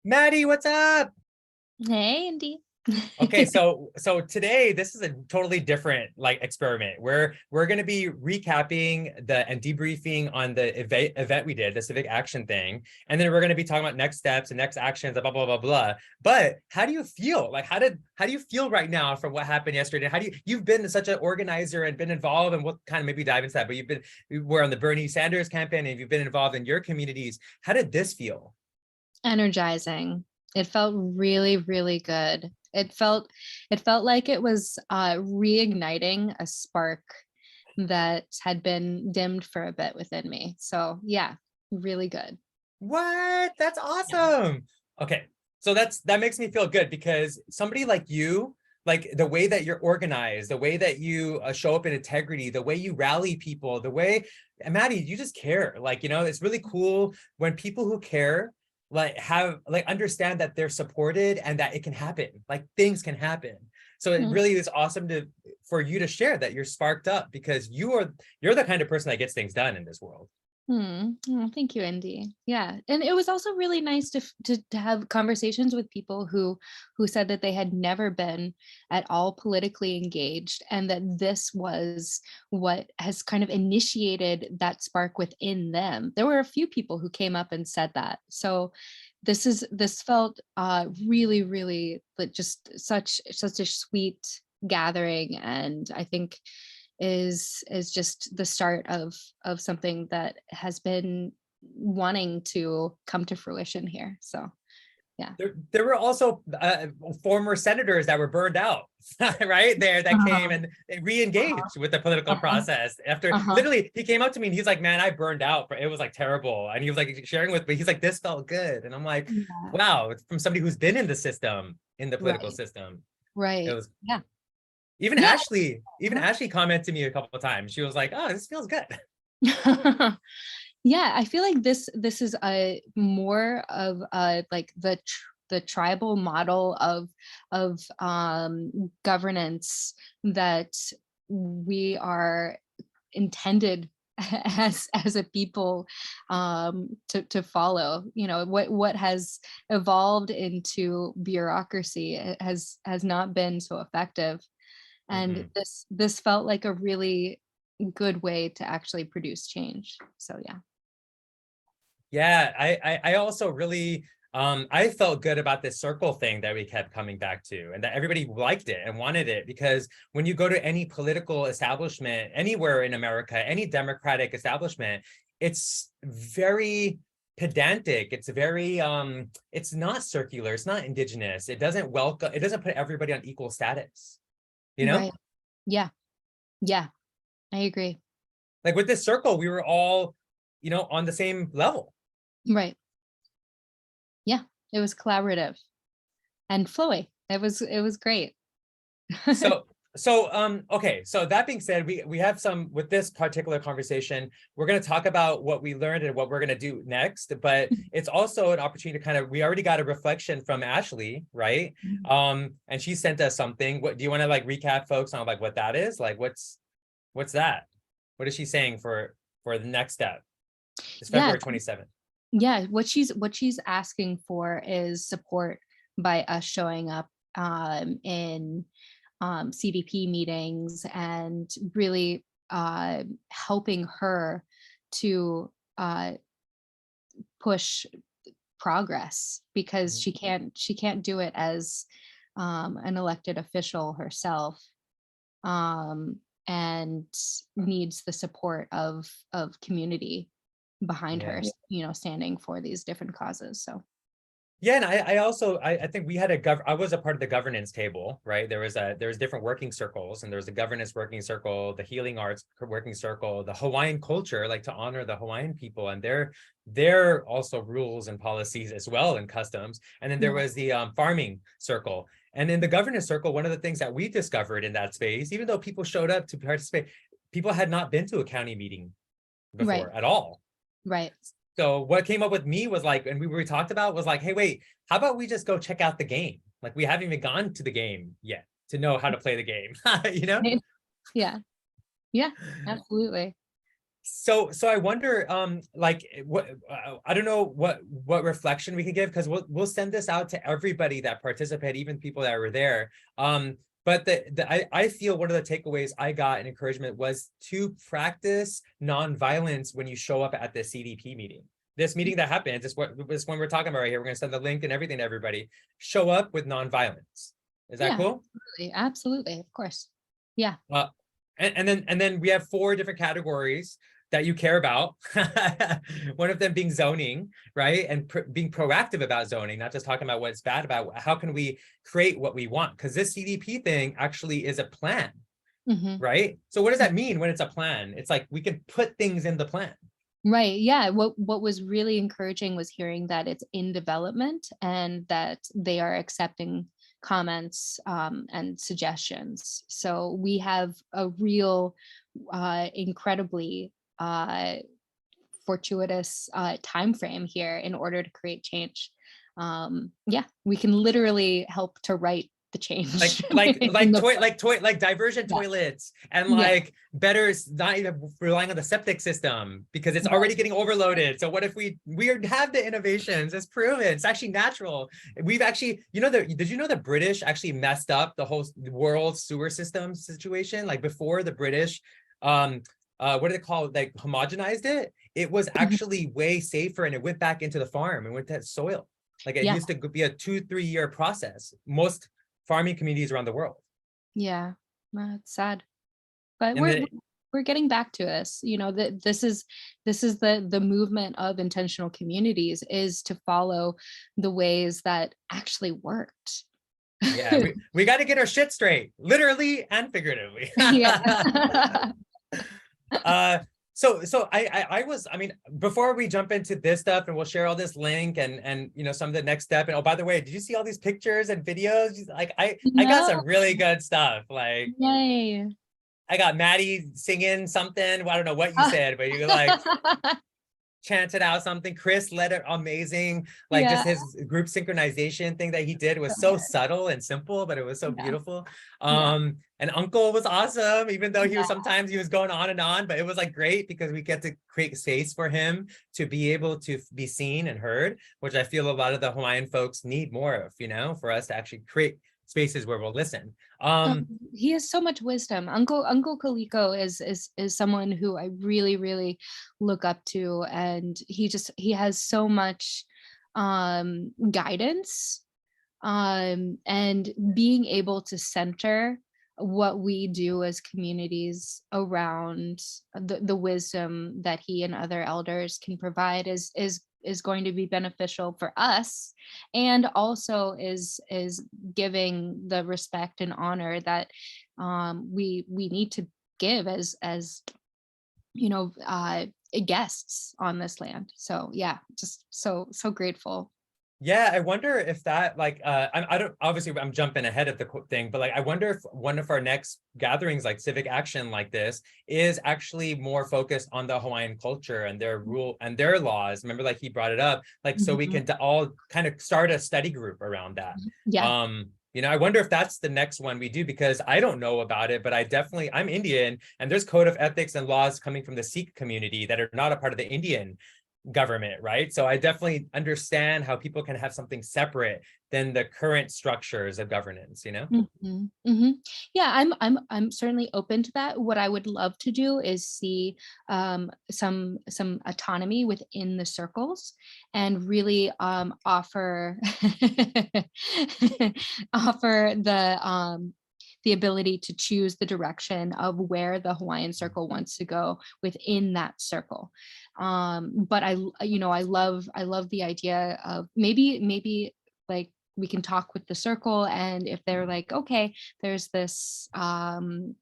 Maddie, what's up? Hey, Indy. Okay, so today this is a totally different like experiment. We're going to be recapping and debriefing on the event we did, the civic action thing, and then we're going to be talking about next steps and next actions, blah blah blah blah. But how do you feel? Like how do you feel right now from what happened yesterday? How do you've been such an organizer and been involved, and what kind of maybe dive into that? But you were on the Bernie Sanders campaign and you've been involved in your communities. How did this feel? Energizing. It felt really, really good. It felt like it was reigniting a spark that had been dimmed for a bit within me. So yeah, really good. What? That's Yeah. awesome. Okay. So that makes me feel good because somebody like you, like the way that you're organized, the way that you show up in integrity, the way you rally people, the way, and Maddie, you just care. Like, it's really cool when people who care like have like understand that they're supported and that it can happen. Like things can happen. So it Mm. really is awesome for you to share that you're sparked up because you're the kind of person that gets things done in this world. Oh, thank you, Indy. Yeah, and it was also really nice to have conversations with people who said that they had never been at all politically engaged, and that this was what has kind of initiated that spark within them. There were a few people who came up and said that. So this felt really, really like just such a sweet gathering, and I think is just the start of something that has been wanting to come to fruition here. So yeah. There were also former senators that were burned out, right there that came Uh-huh. and they re-engaged with the political Uh-huh. process after Uh-huh. literally he came up to me and he's like, man, I burned out, but it was like terrible. And he was like sharing with me, he's like, this felt good. And I'm like, Yeah. wow, it's from somebody who's been in the system, in the political Right. system. It Right. was Yeah. even Yeah. Ashley commented to me a couple of times. She was like, oh, this feels good. Uh-huh. Yeah, I feel like this is a more of like the tribal model of governance that we are intended as a people to follow. What has evolved into bureaucracy has not been so effective, and Mhm. this felt like a really good way to actually produce change. So yeah. Yeah, I also really I felt good about this circle thing that we kept coming back to and that everybody liked it and wanted it because when you go to any political establishment anywhere in America, any democratic establishment, it's very pedantic. It's very it's not circular, it's not indigenous. It doesn't put everybody on equal status, you know? Right. Yeah. Yeah. I agree. Like with this circle, we were all, on the same level. Right. Yeah. It was collaborative and flowy. It was great. So okay, so that being said, we have some with this particular conversation, we're going to talk about what we learned and what we're going to do next, but it's also an opportunity to kind of we already got a reflection from Ashley, right? And she sent us something. What do you want to like recap folks on like what that is? Like what's that? What is she saying for the next step? It's Yeah. February 27th. Yeah. What she's asking for is support by us showing up in CVP meetings and really helping her to push progress, because Mhm. she can't do it as an elected official herself, um, and needs the support of community behind her, Yeah. standing for these different causes. So Yeah, and I also I think we had I was a part of the governance table, right? There was different working circles, and there was a governance working circle, the healing arts working circle, the Hawaiian culture, like to honor the Hawaiian people and their also rules and policies as well and customs. And then there right. was the farming circle. And in the governance circle, one of the things that we discovered in that space, even though people showed up to participate, people had not been to a county meeting Right. before at all. Right. So what came up with me was like, and we talked about was like, hey, wait, how about we just go check out the game? Like we haven't even gone to the game yet to know how to play the game, you know? Right. Yeah. Yeah, absolutely. So I wonder, like, what I don't know what reflection we can give, because we'll send this out to everybody that participated, even people that were there. But I feel one of the takeaways I got and encouragement was to practice nonviolence when you show up at the CDP meeting. This meeting that happened, this one we're talking about right here. We're going to send the link and everything to everybody. Show up with nonviolence. Is that Yeah, cool? absolutely, of course. Yeah. And then we have 4 different categories that you care about. One of them being zoning, right? And being proactive about zoning, not just talking about what's bad about. How can we create what we want? Because this CDP thing actually is a plan, right? So what does that mean when it's a plan? It's like we can put things in the plan. Right. Yeah. What was really encouraging was hearing that it's in development and that they are accepting comments and suggestions. So we have a real incredibly fortuitous time frame here in order to create change. Yeah, we can literally help to write the change. like diversion Yeah. toilets, and Yeah. like better not even relying on the septic system because it's already getting overloaded. So what if we have the innovations? It's proven, it's actually natural. We've actually, did you know the British actually messed up the whole world sewer system situation? Like before the British, what do they call it? Like homogenized it. It was actually way safer, and it went back into the farm and went to soil. Like it used to be a 2-3 year process. Most farming communities around the world. Yeah, it's sad, but And we're getting back to this. This is the movement of intentional communities, is to follow the ways that actually worked. yeah, we got to get our shit straight, literally and figuratively. Yeah. So I mean, before we jump into this stuff, and we'll share all this link and some of the next step. And oh, by the way, did you see all these pictures and videos? Like I got some really good stuff. Like, Yay. I got Maddie singing something. Well, I don't know what you said, but you like chanted out something. Chris led it amazing. Like just his group synchronization thing that he did was so subtle and simple, but it was so beautiful. And Uncle was awesome, even though sometimes he was going on and on, but it was like great because we get to create space for him to be able to be seen and heard, which I feel a lot of the Hawaiian folks need more of, for us to actually create spaces where we'll listen. He has so much wisdom. Uncle Kaliko is someone who I really, really look up to, and he has so much guidance, and being able to center what we do as communities around the wisdom that he and other elders can provide is going to be beneficial for us, and also is giving the respect and honor that we need to give as guests on this land. So yeah, just so grateful. Yeah, I wonder if that I don't, obviously I'm jumping ahead of the thing, but like I wonder if one of our next gatherings like Civic Action like this is actually more focused on the Hawaiian culture and their rule and their laws. Remember, like he brought it up, like so we can all kind of start a study group around that. Yeah. I wonder if that's the next one we do, because I don't know about it, but I'm Indian, and there's code of ethics and laws coming from the Sikh community that are not a part of the Indian government, right? So I definitely understand how people can have something separate than the current structures of governance, Yeah, I'm certainly open to that. What I would love to do is see some autonomy within the circles, and really offer offer the ability to choose the direction of where the Hawaiian Circle wants to go within that circle. But I love the idea of maybe like we can talk with the circle, and if they're like, okay, there's this Hawaiian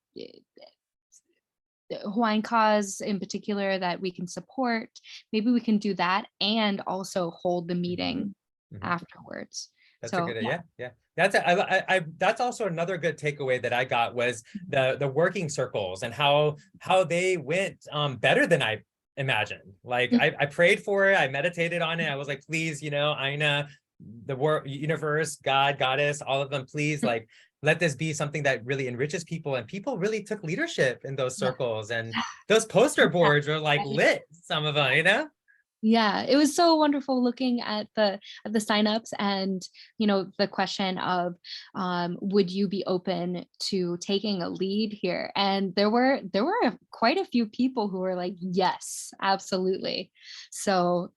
cause in particular that we can support, maybe we can do that and also hold the meeting afterwards. That's a good idea. Yeah. That's also another good takeaway that I got was the working circles and how they went better than I imagined. Like I prayed for it, I meditated on it. I was like, please, Aina, the universe, God, goddess, all of them, please, like let this be something that really enriches people, and people really took leadership in those Yeah. circles, and those poster boards were like Right. lit, some of them, you know? Yeah, it was so wonderful looking at the signups and, you know, the question of, would you be open to taking a lead here? And there were quite a few people who were like, yes, absolutely. So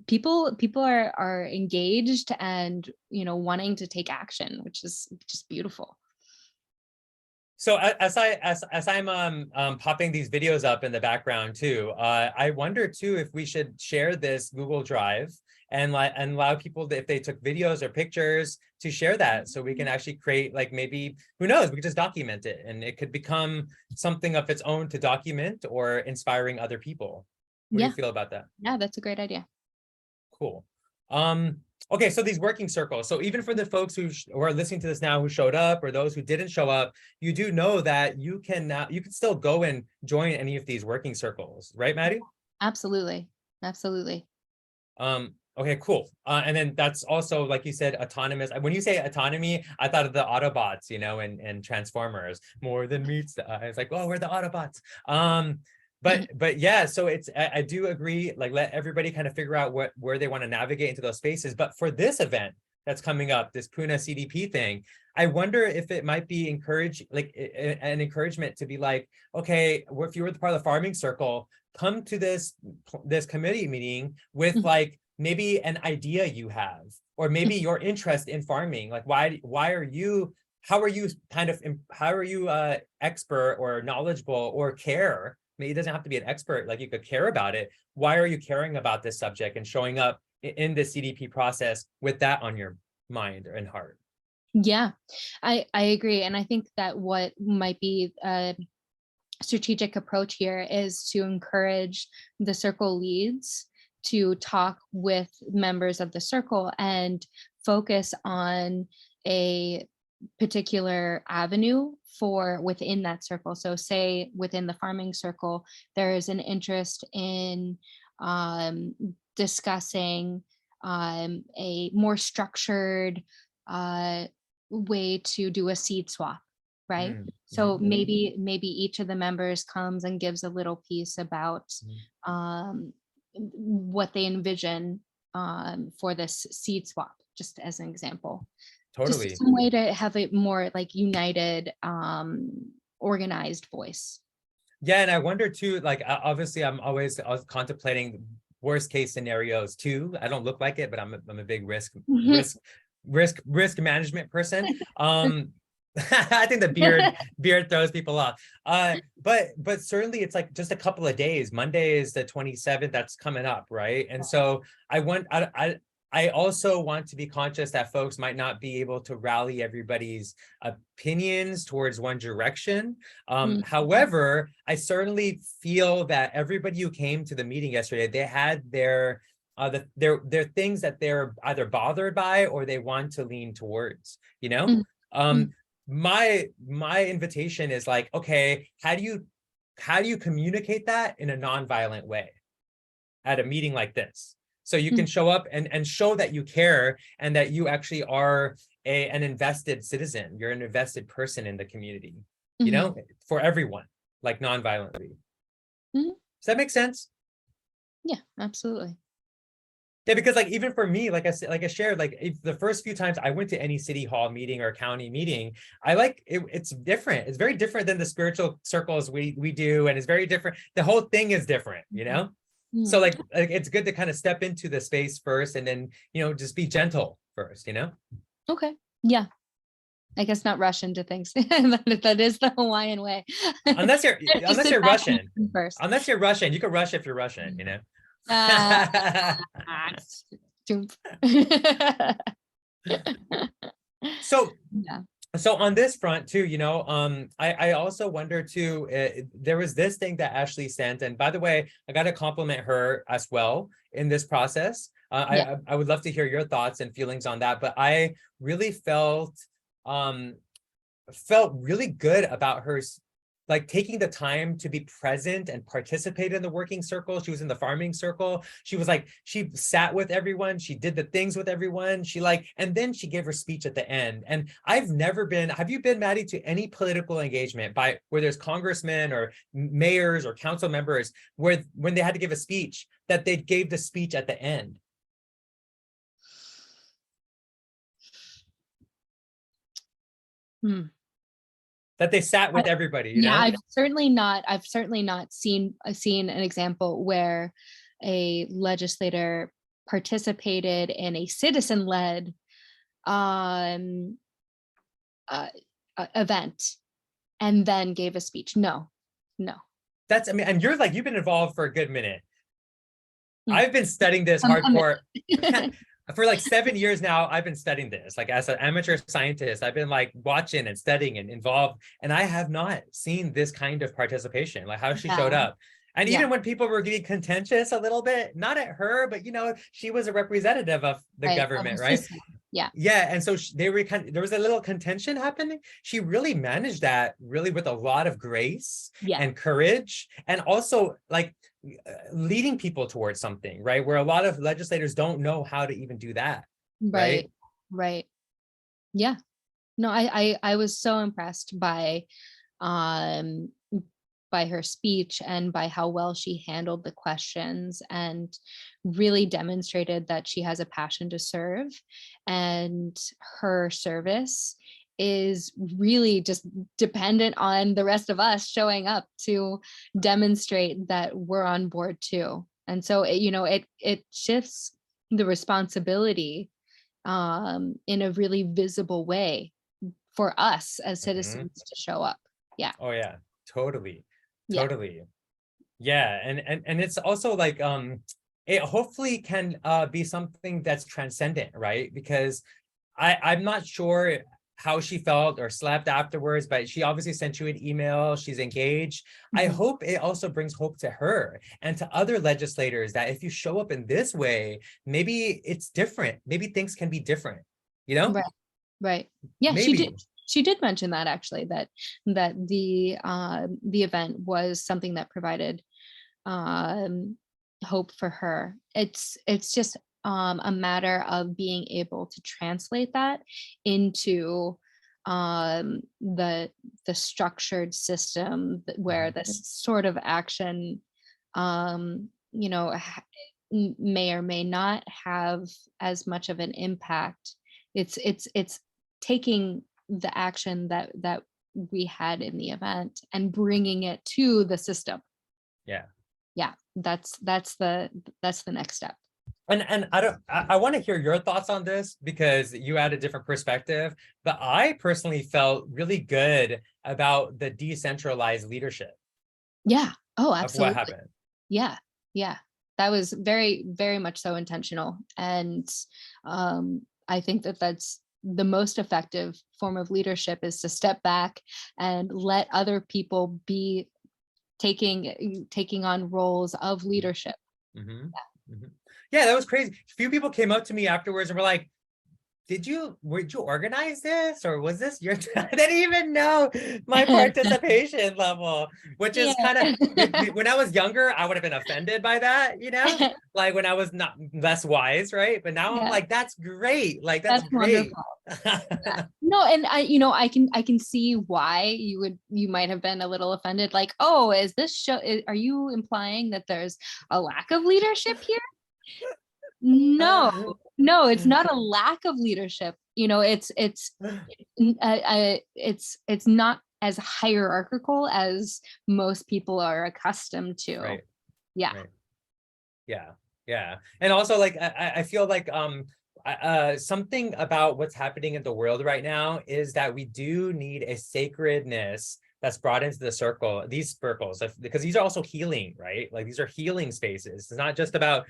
people are engaged and, you know, wanting to take action, which is just beautiful. So as I'm popping these videos up in the background too, I wonder too if we should share this Google Drive and allow people that if they took videos or pictures to share that, so we can actually create, like, maybe, who knows, we could just document it and it could become something of its own to document, or inspiring other people. What do you Yeah, feel about that? yeah, that's a great idea. Cool. Okay, so these working circles. So even for the folks who are listening to this now who showed up, or those who didn't show up, you do know that you can now, you can still go and join any of these working circles, right, Maddie? Absolutely. Absolutely. Okay, cool. And then that's also, like you said, autonomous. When you say autonomy, I thought of the Autobots, you know, and Transformers, more than meets the eye. It's like, oh, we're the Autobots. But yeah, so I do agree, like, let everybody kind of figure out where they want to navigate into those spaces. But for this event that's coming up, this Puna CDP thing, I wonder if it might be an encouragement to be like, okay, if you were part of the farming circle, come to this committee meeting with, like, maybe an idea you have, or maybe your interest in farming. Like, why are you, how are you expert or knowledgeable or care? Maybe it doesn't have to be an expert, like, you could care about it. Why are you caring about this subject and showing up in the CDP process with that on your mind and heart? Yeah, I agree. And I think that what might be a strategic approach here is to encourage the circle leads to talk with members of the circle and focus on a particular avenue for within that circle. So say within the farming circle, there is an interest in discussing a more structured way to do a seed swap, right? So Mhm. maybe each of the members comes and gives a little piece about Mhm. um, what they envision for this seed swap, just as an example. Just Totally. some way to have a more like united, organized voice. Yeah, and I wonder too, like, obviously I was contemplating worst case scenarios too. I don't look like it, but I'm a big risk management person. I think the beard throws people off. But certainly it's like just a couple of days. Monday is the 27th, that's coming up, right? And so I also want to be conscious that folks might not be able to rally everybody's opinions towards one direction. Mhm. However, I certainly feel that everybody who came to the meeting yesterday, they had their things that they're either bothered by or they want to lean towards, you know? Mhm. Mhm. My invitation is like, okay, how do you communicate that in a nonviolent way at a meeting like this? So you can Mhm. show up and show that you care and that you actually are an invested citizen. You're an invested person in the community, you Mhm. know, for everyone, like, nonviolently. Mhm. Does that make sense? Yeah, absolutely. Yeah, because, like, even for me, like I said, like I shared, like, if the first few times I went to any city hall meeting or county meeting, I like it, it's different. It's very different than the spiritual circles we do, and it's very different. The whole thing is different, you Mhm. know? So, Mhm. like, it's good to kind of step into the space first, and then, you know, just be gentle first, you know? Okay. Yeah. I guess not rush into things. That is the Hawaiian way. Unless you're Just unless sit you're back and Russian. listen first. Unless you're Russian, you can rush if you're Russian, you Mhm. know? Ah, Toomp. So Yeah. so on this front too, you know, I also wonder too, there was this thing that Ashley sent, and by the way, I got to compliment her as well in this process. Yeah. I would love to hear your thoughts and feelings on that, but I really felt really good about her like taking the time to be present and participate in the working circle. She was in the farming circle. She was like, she sat with everyone. She did the things with everyone. She like, and then she gave her speech at the end. And I've never been, have you been, Maddie, to any political engagement by where there's congressmen or mayors or council members where when they had to give a speech, that they gave the speech at the end? That they sat with everybody, you know? I've certainly not seen an example where a legislator participated in a citizen-led event and then gave a speech. No. That's, I mean, and you're like, you've been involved for a good minute. Mm. I've been studying this hardcore. For like 7 years now. I've been studying this, like as an amateur scientist. I've been like watching and studying and involved, and I have not seen this kind of participation, like how she showed up. And even when people were getting contentious a little bit, not at her, but you know, she was a representative of the government, right? Yeah. And so they were there was a little contention happening. She really managed that really with a lot of grace and courage, and also like leading people towards something, right? Where a lot of legislators don't know how to even do that. Right. Yeah. No, I was so impressed by her speech and by how well she handled the questions, and really demonstrated that she has a passion to serve, and her service is really just dependent on the rest of us showing up to demonstrate that we're on board too. And so it shifts the responsibility in a really visible way for us as citizens to show up. Yeah. Oh yeah, totally. Yeah. And it's also like it hopefully can be something that's transcendent, right? Because I'm not sure how she felt or slept afterwards, but she obviously sent you an email. She's engaged. I hope it also brings hope to her and to other legislators that if you show up in this way, maybe it's different. Maybe things can be different, you know? Right. Yeah, maybe. She did mention that actually, that the event was something that provided hope for her. It's just a matter of being able to translate that into the structured system where this sort of action may or may not have as much of an impact. It's taking the action that we had in the event and bringing it to the system. Yeah, that's the next step. And I want to hear your thoughts on this because you had a different perspective, but I personally felt really good about the decentralized leadership. Yeah. Oh, absolutely. Of what happened. Yeah. That was very, very much so intentional. And I think that's the most effective form of leadership, is to step back and let other people be taking on roles of leadership. Yeah, that was crazy. A few people came up to me afterwards and were like, would you organize this, or was this your I didn't even know my participation level, which is kind of, when I was younger, I would have been offended by that, you know, like when I was not less wise, right? But now I'm like, that's great. Like that's great. No, and I can see why you might have been a little offended, like, oh, is this show, are you implying that there's a lack of leadership here? No, it's not a lack of leadership. It's not as hierarchical as most people are accustomed to. Right. Yeah. Right. Yeah. And also, like, I feel like something about what's happening in the world right now is that we do need a sacredness that's brought into the circle, these circles, because these are also healing, right? Like these are healing spaces. It's not just about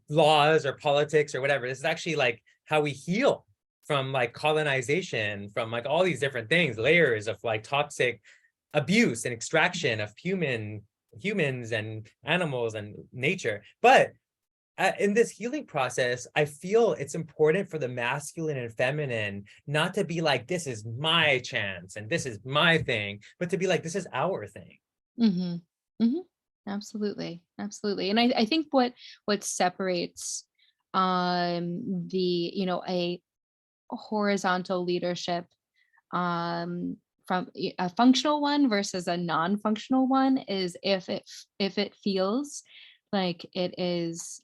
laws or politics or whatever. This is actually like how we heal from like colonization, from like all these different things, layers of like toxic abuse and extraction of humans and animals and nature. But in this healing process, I feel it's important for the masculine and feminine not to be like, this is my chance and this is my thing, but to be like, this is our thing. Hmm. Hmm. Absolutely, absolutely. And I think what separates the, a horizontal leadership from a functional one versus a non-functional one is if it feels like it is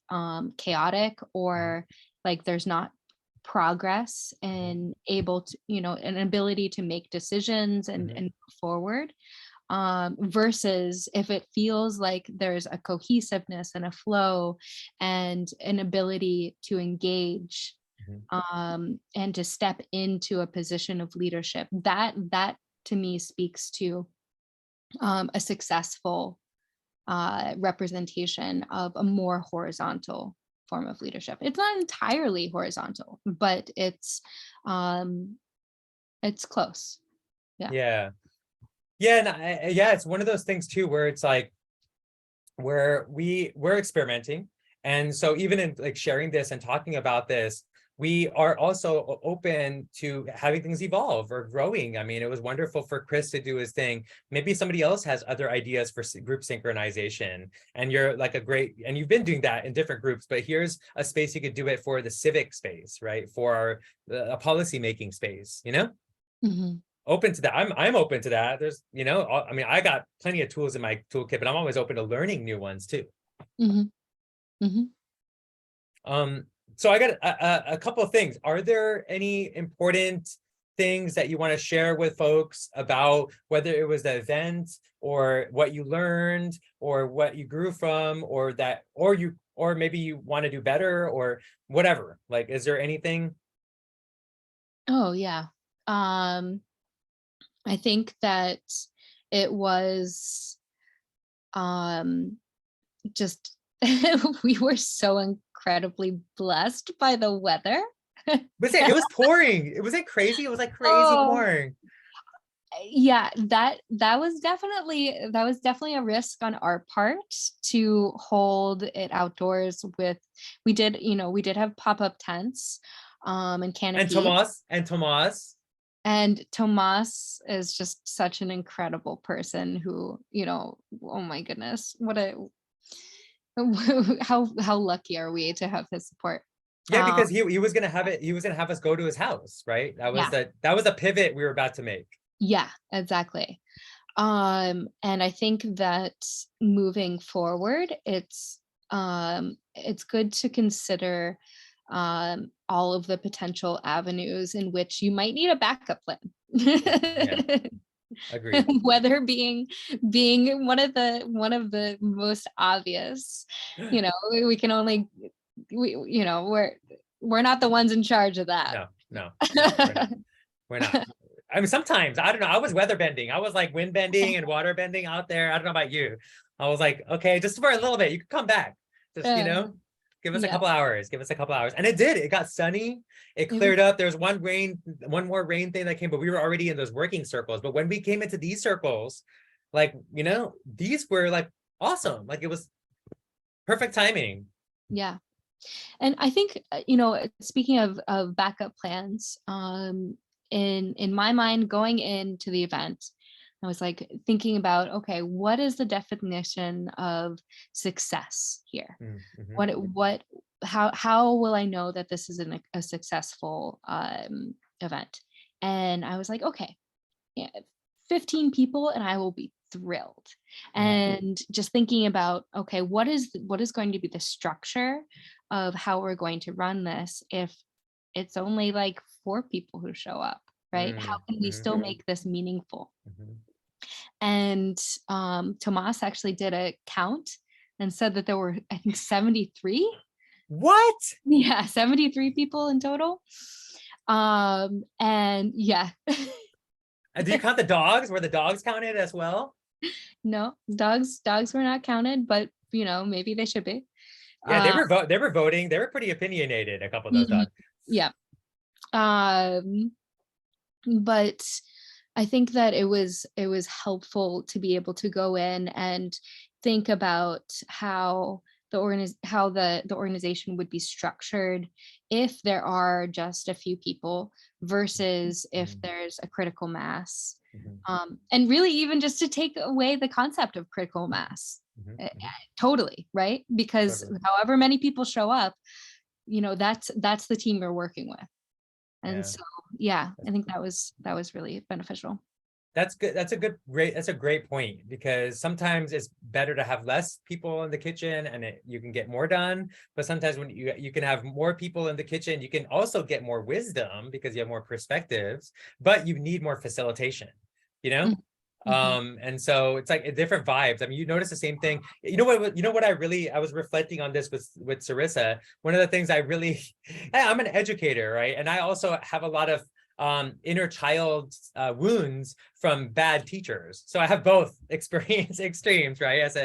chaotic, or like there's not progress and able to, an ability to make decisions and Mhm, move forward, versus if it feels like there's a cohesiveness and a flow and an ability to engage, mhm, and to step into a position of leadership. That to me speaks to a successful representation of a more horizontal form of leadership. It's not entirely horizontal, but um, it's close. Yeah. yeah. Yeah, and yeah, it's one of those things too where it's like where we're experimenting. And so even in like sharing this and talking about this, we are also open to having things evolve or growing. I mean, it was wonderful for Chris to do his thing. Maybe somebody else has other ideas for group synchronization, and you're like and you've been doing that in different groups, but here's a space you could do it for the civic space, right? For a policy making space, Hmm. open to that. I'm open to that. There's, I mean, I got plenty of tools in my toolkit, but I'm always open to learning new ones too. Hmm. Hmm. Um, so I got a couple of things. Are there any important things that you want to share with folks about whether it was the event or what you learned or what you grew from, or maybe you want to do better or whatever? Like, is there anything? Oh yeah. Um, I think that it was um just we were so incredibly blessed by the weather. It was pouring. It wasn't crazy. It was like crazy Oh, pouring. yeah, that was definitely a risk on our part to hold it outdoors with. We did have pop-up tents and And canopy. Tomas. And Tomas is just such an incredible person who, oh my goodness, what a how lucky are we to have his support. Yeah, Um, because he was gonna have it. He was gonna have us go to his house, right? yeah, That was a pivot we were about to make. yeah, exactly. And I think that moving forward, it's good to consider all of the potential avenues in which you might need a backup Yeah, yeah, plan. agreed. Weather being one of the most obvious. We can only we're not the ones in charge of that. No, no, no, we're not. We're not. I mean, sometimes I don't know. I was weather bending. I was like wind bending and water bending out there. I don't know about you. I was like, okay, just for a little bit. You can come back. Just, Uh, give us a yeah, couple hours. Give us a couple hours. And it did. It got sunny. It it was cleared up. There was one more rain thing that came, but we were already in those working circles. But when we came into these circles, like, these were like awesome. Like it was perfect timing. yeah. And I think, speaking of backup plans, in my mind, going into the event, I was like thinking about, okay, what is the definition of success here? Mm-hmm. How will I know that this is a successful event? And I was like, okay, yeah, 15 people and I will be thrilled. And just thinking about, okay, what is going to be the structure of how we're going to run this if it's only like 4 people who show up, right? How can we Mm-hmm. still make this meaningful? Mm-hmm. And Tomas actually did a count and said that there were, I think, 73. What? Yeah, 73 people in total. And yeah. Did you count the dogs? Were the dogs counted as well? No, dogs were not counted, but maybe they should be. Yeah, they Uh, were they were voting. They were pretty opinionated, a couple of those mhm, dogs. yeah. Um, but I think that it was helpful to be able to go in and think about how how the organization would be structured if there are just a few people versus if Mhm. there's a critical mass. Mhm. And really even just to take away the concept of critical mass. Mhm. Uh, Mhm. Totally, right? Because Totally. however many people show up, that's the team you're working with. And Yeah. so, yeah, I think that was really beneficial. That's good. That's a great point, because sometimes it's better to have less people in the kitchen and you can get more done. But sometimes when you can have more people in the kitchen, you can also get more wisdom because you have more perspectives, but you need more facilitation, you know? Mhm. And so it's like different vibes. I mean, you notice the same thing. You know what I was reflecting on this with Sarissa. One of the things I really I'm an educator, right? And I also have a lot of inner child wounds from bad teachers. So I have both experience extremes, right? As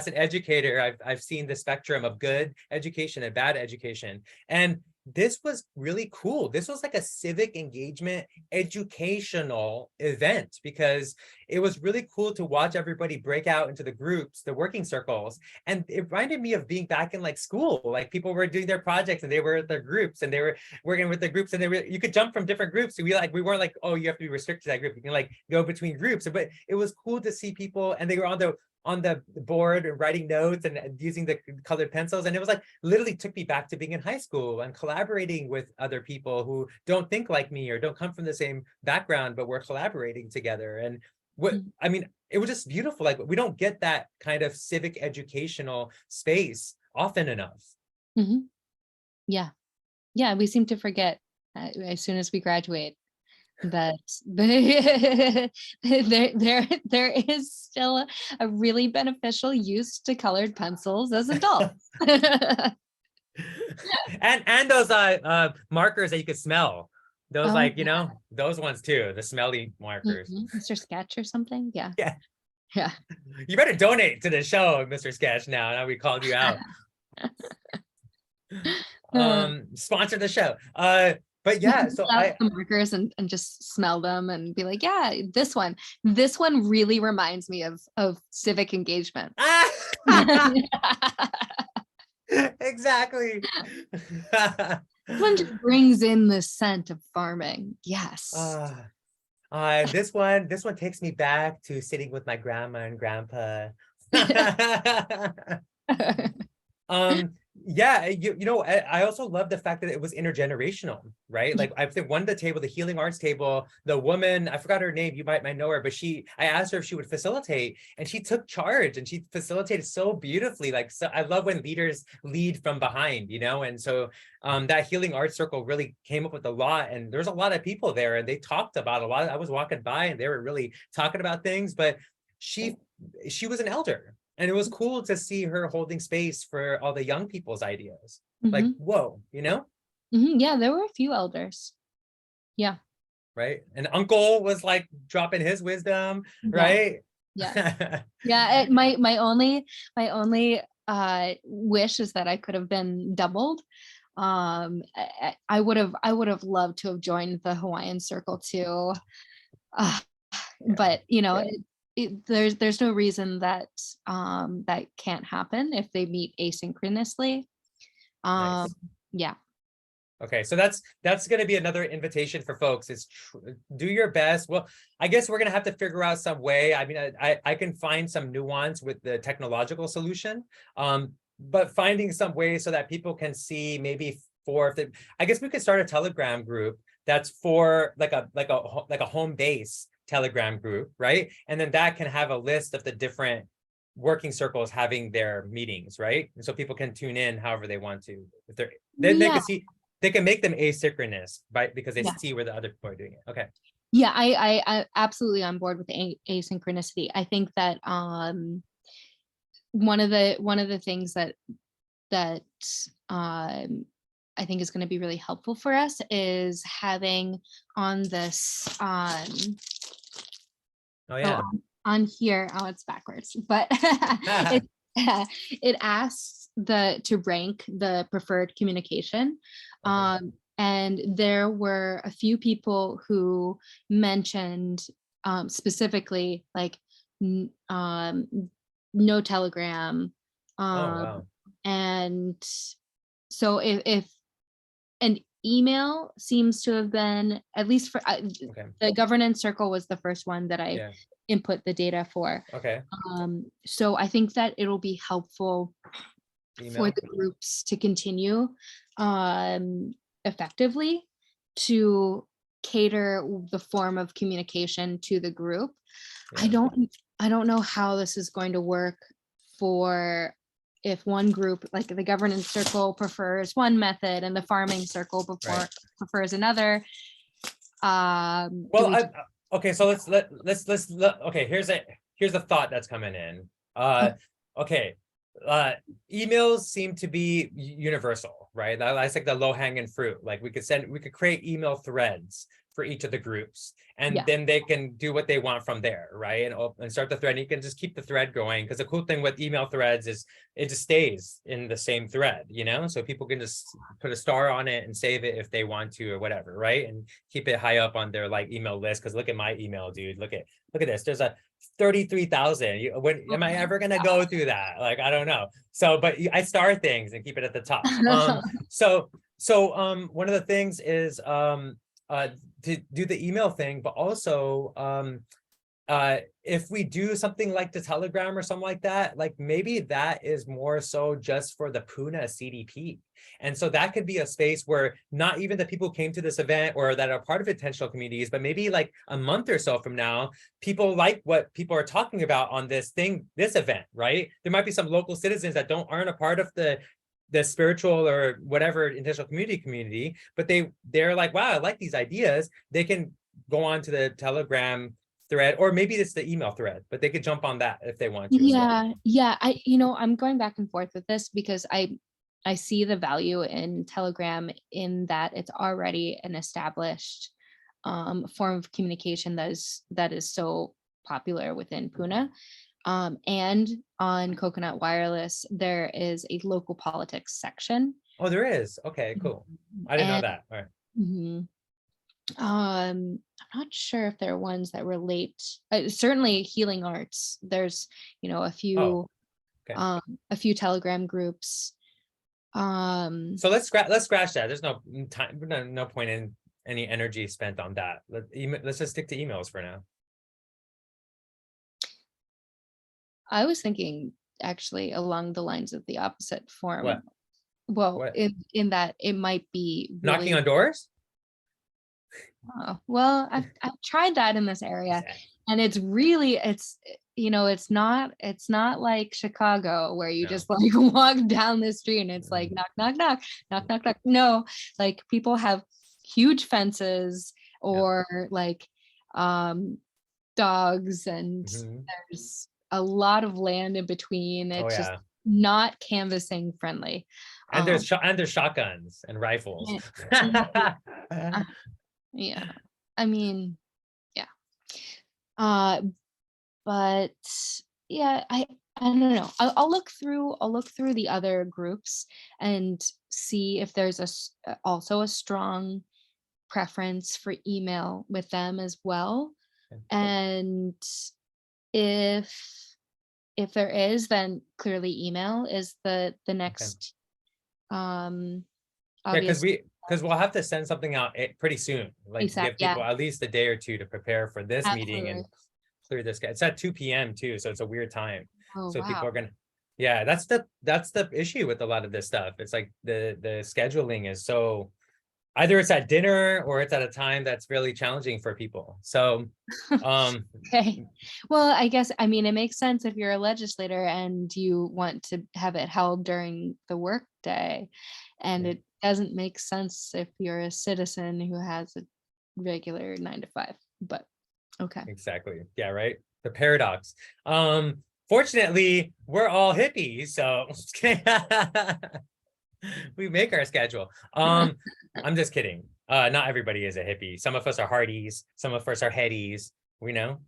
an educator, I've seen the spectrum of good education and bad education. And this was really cool. This was like a civic engagement educational event, because it was really cool to watch everybody break out into the groups, the working circles. And it reminded me of being back in like school, like people were doing their projects and they were at their groups and they were working with the groups, and you could jump from different groups. So we weren't like, oh, you have to be restricted to that group. You can like go between groups. But it was cool to see people, and they were on the board and writing notes and using the colored pencils. And it was like literally took me back to being in high school and collaborating with other people who don't think like me or don't come from the same background, but we're collaborating together. And what Mhm. I mean, it was just beautiful. Like we don't get that kind of civic educational space often enough. Mhm. Yeah. Yeah, we seem to forget as soon as we graduate that there is still a really beneficial use to colored pencils as adults. And those markers that you could smell. Those Oh, like, those ones too, the smelly markers. mhm. Mr. Sketch or something? Yeah. Yeah. Yeah. You better donate to the show, Mr. Sketch, now we called you out. Uh, Sponsor the show. But we yeah, can so pull out the markers and just smell them and be like, yeah, this one really reminds me of civic engagement. exactly. This one just brings in the scent of farming. Yes. uh, this one takes me back to sitting with my grandma and grandpa. Um, yeah, I also love the fact that it was intergenerational, right? Like I think one of the table, the healing arts table, the woman, I forgot her name, you might know her, but I asked her if she would facilitate, and she took charge and she facilitated so beautifully. Like, so I love when leaders lead from behind, and so that healing arts circle really came up with a lot, and there's a lot of people there, and they talked about a lot. I was walking by and they were really talking about things, but she she was an elder, and it was cool to see her holding space for all the young people's ideas. Like, Hmm. whoa, Hmm. Yeah, there were a few elders. Yeah. right? And Uncle was like dropping his wisdom, Yeah. right? Yeah. Yeah. My only wish is that I could have been doubled. I would have loved to have joined the Hawaiian Circle too. Uh, Yeah, but there's no reason that that can't happen if they meet asynchronously. Um, nice. yeah. Okay, so that's going to be another invitation for folks is do your best. Well, I guess we're going to have to figure out some way. I mean, I can find some nuance with the technological solution, but finding some way so that people can see maybe I guess we could start a Telegram group that's for like a home base Telegram group, right? And then that can have a list of the different working circles having their meetings, right? And so people can tune in however they want to. If they're then they Yeah. can see they can make them asynchronous, right? Because they Yeah. see where the other people are doing it. Okay. Yeah, I absolutely on board with asynchronicity. I think that one of the things that I think is going to be really helpful for us is having on this Oh oh yeah. on here, oh, it's backwards, but it it asks to rank the preferred communication. Okay. And there were a few people who mentioned specifically like no Telegram, Oh um, wow. And so if an email seems to have been, at least for Okay. the governance circle was the first one that I Yeah. input the data for. Okay. So I think that it'll be helpful for Email. the groups to continue effectively to cater the form of communication to the group. Yeah. I don't know how this is going to work for if one group, like the governance circle prefers one method and the farming circle Right. prefers another. Do Well, we okay, so okay, here's a thought that's coming in. Okay, emails seem to be universal, right? That's like the low-hanging fruit. Like we could create email threads for each of the groups, and Yeah. then they can do what they want from there, right? And start the thread. And you can just keep the thread going, because the cool thing with email threads is it just stays in the same thread, you know? So people can just put a star on it and save it if they want to or whatever, right? And keep it high up on their like email list. Because look at my email, dude. Look at this. There's a 33,000. When am I ever gonna go through that? Like, I don't know. So, but I star things and keep it at the top. So one of the things is to do the email thing, but also if we do something like the Telegram or something like that, like maybe that is more so just for the Puna CDP. And so that could be a space where not even the people who came to this event or that are part of intentional communities, but maybe like a month or so from now, people like what people are talking about on this event, right? There might be some local citizens that aren't a part of the spiritual or whatever intentional community, but they're like, wow, I like these ideas. They can go on to the Telegram thread, or maybe it's the email thread, but they could jump on that if they want to. Yeah. I'm going back and forth with this because I see the value in Telegram in that it's already an established form of communication that is so popular within Puna. And on Coconut Wireless, there is a local politics section. Oh, there is. Okay, cool. I didn't know that. All right. Mhm. I'm not sure if there are ones that relate. Certainly, healing arts. There's a few okay. a few Telegram groups. So let's scratch that. There's no time, no point in any energy spent on that. Let's just stick to emails for now. I was thinking actually along the lines of the opposite form. What? Well, What? in that it might be really, knocking on doors. Well, I've tried that in this area, and it's not like Chicago where you just like walk down the street and it's like knock knock knock knock knock knock. No, like people have huge fences or like dogs, and there's a lot of land in between. It's just not canvassing friendly. And there's shotguns and rifles. Yeah, I mean, yeah. But yeah, I don't know. I'll look through the other groups and see if there's also a strong preference for email with them as well. And if there is, then clearly email is the next because we'll have to send something out pretty soon, like to give people at least a day or two to prepare for this meeting and clear this guy. It's at 2 p.m. too, so it's a weird time. So people are gonna that's the issue with a lot of this stuff. It's like the scheduling is so either it's at dinner or it's at a time that's really challenging for people. So okay, well, I guess it makes sense if you're a legislator and you want to have it held during the work day, and it doesn't make sense if you're a citizen who has a regular 9 to 5, but okay. Exactly. Yeah, right. The paradox. Fortunately, we're all hippies, so we make our schedule. I'm just kidding. Not everybody is a hippie. Some of us are hearties, some of us are headies, we know.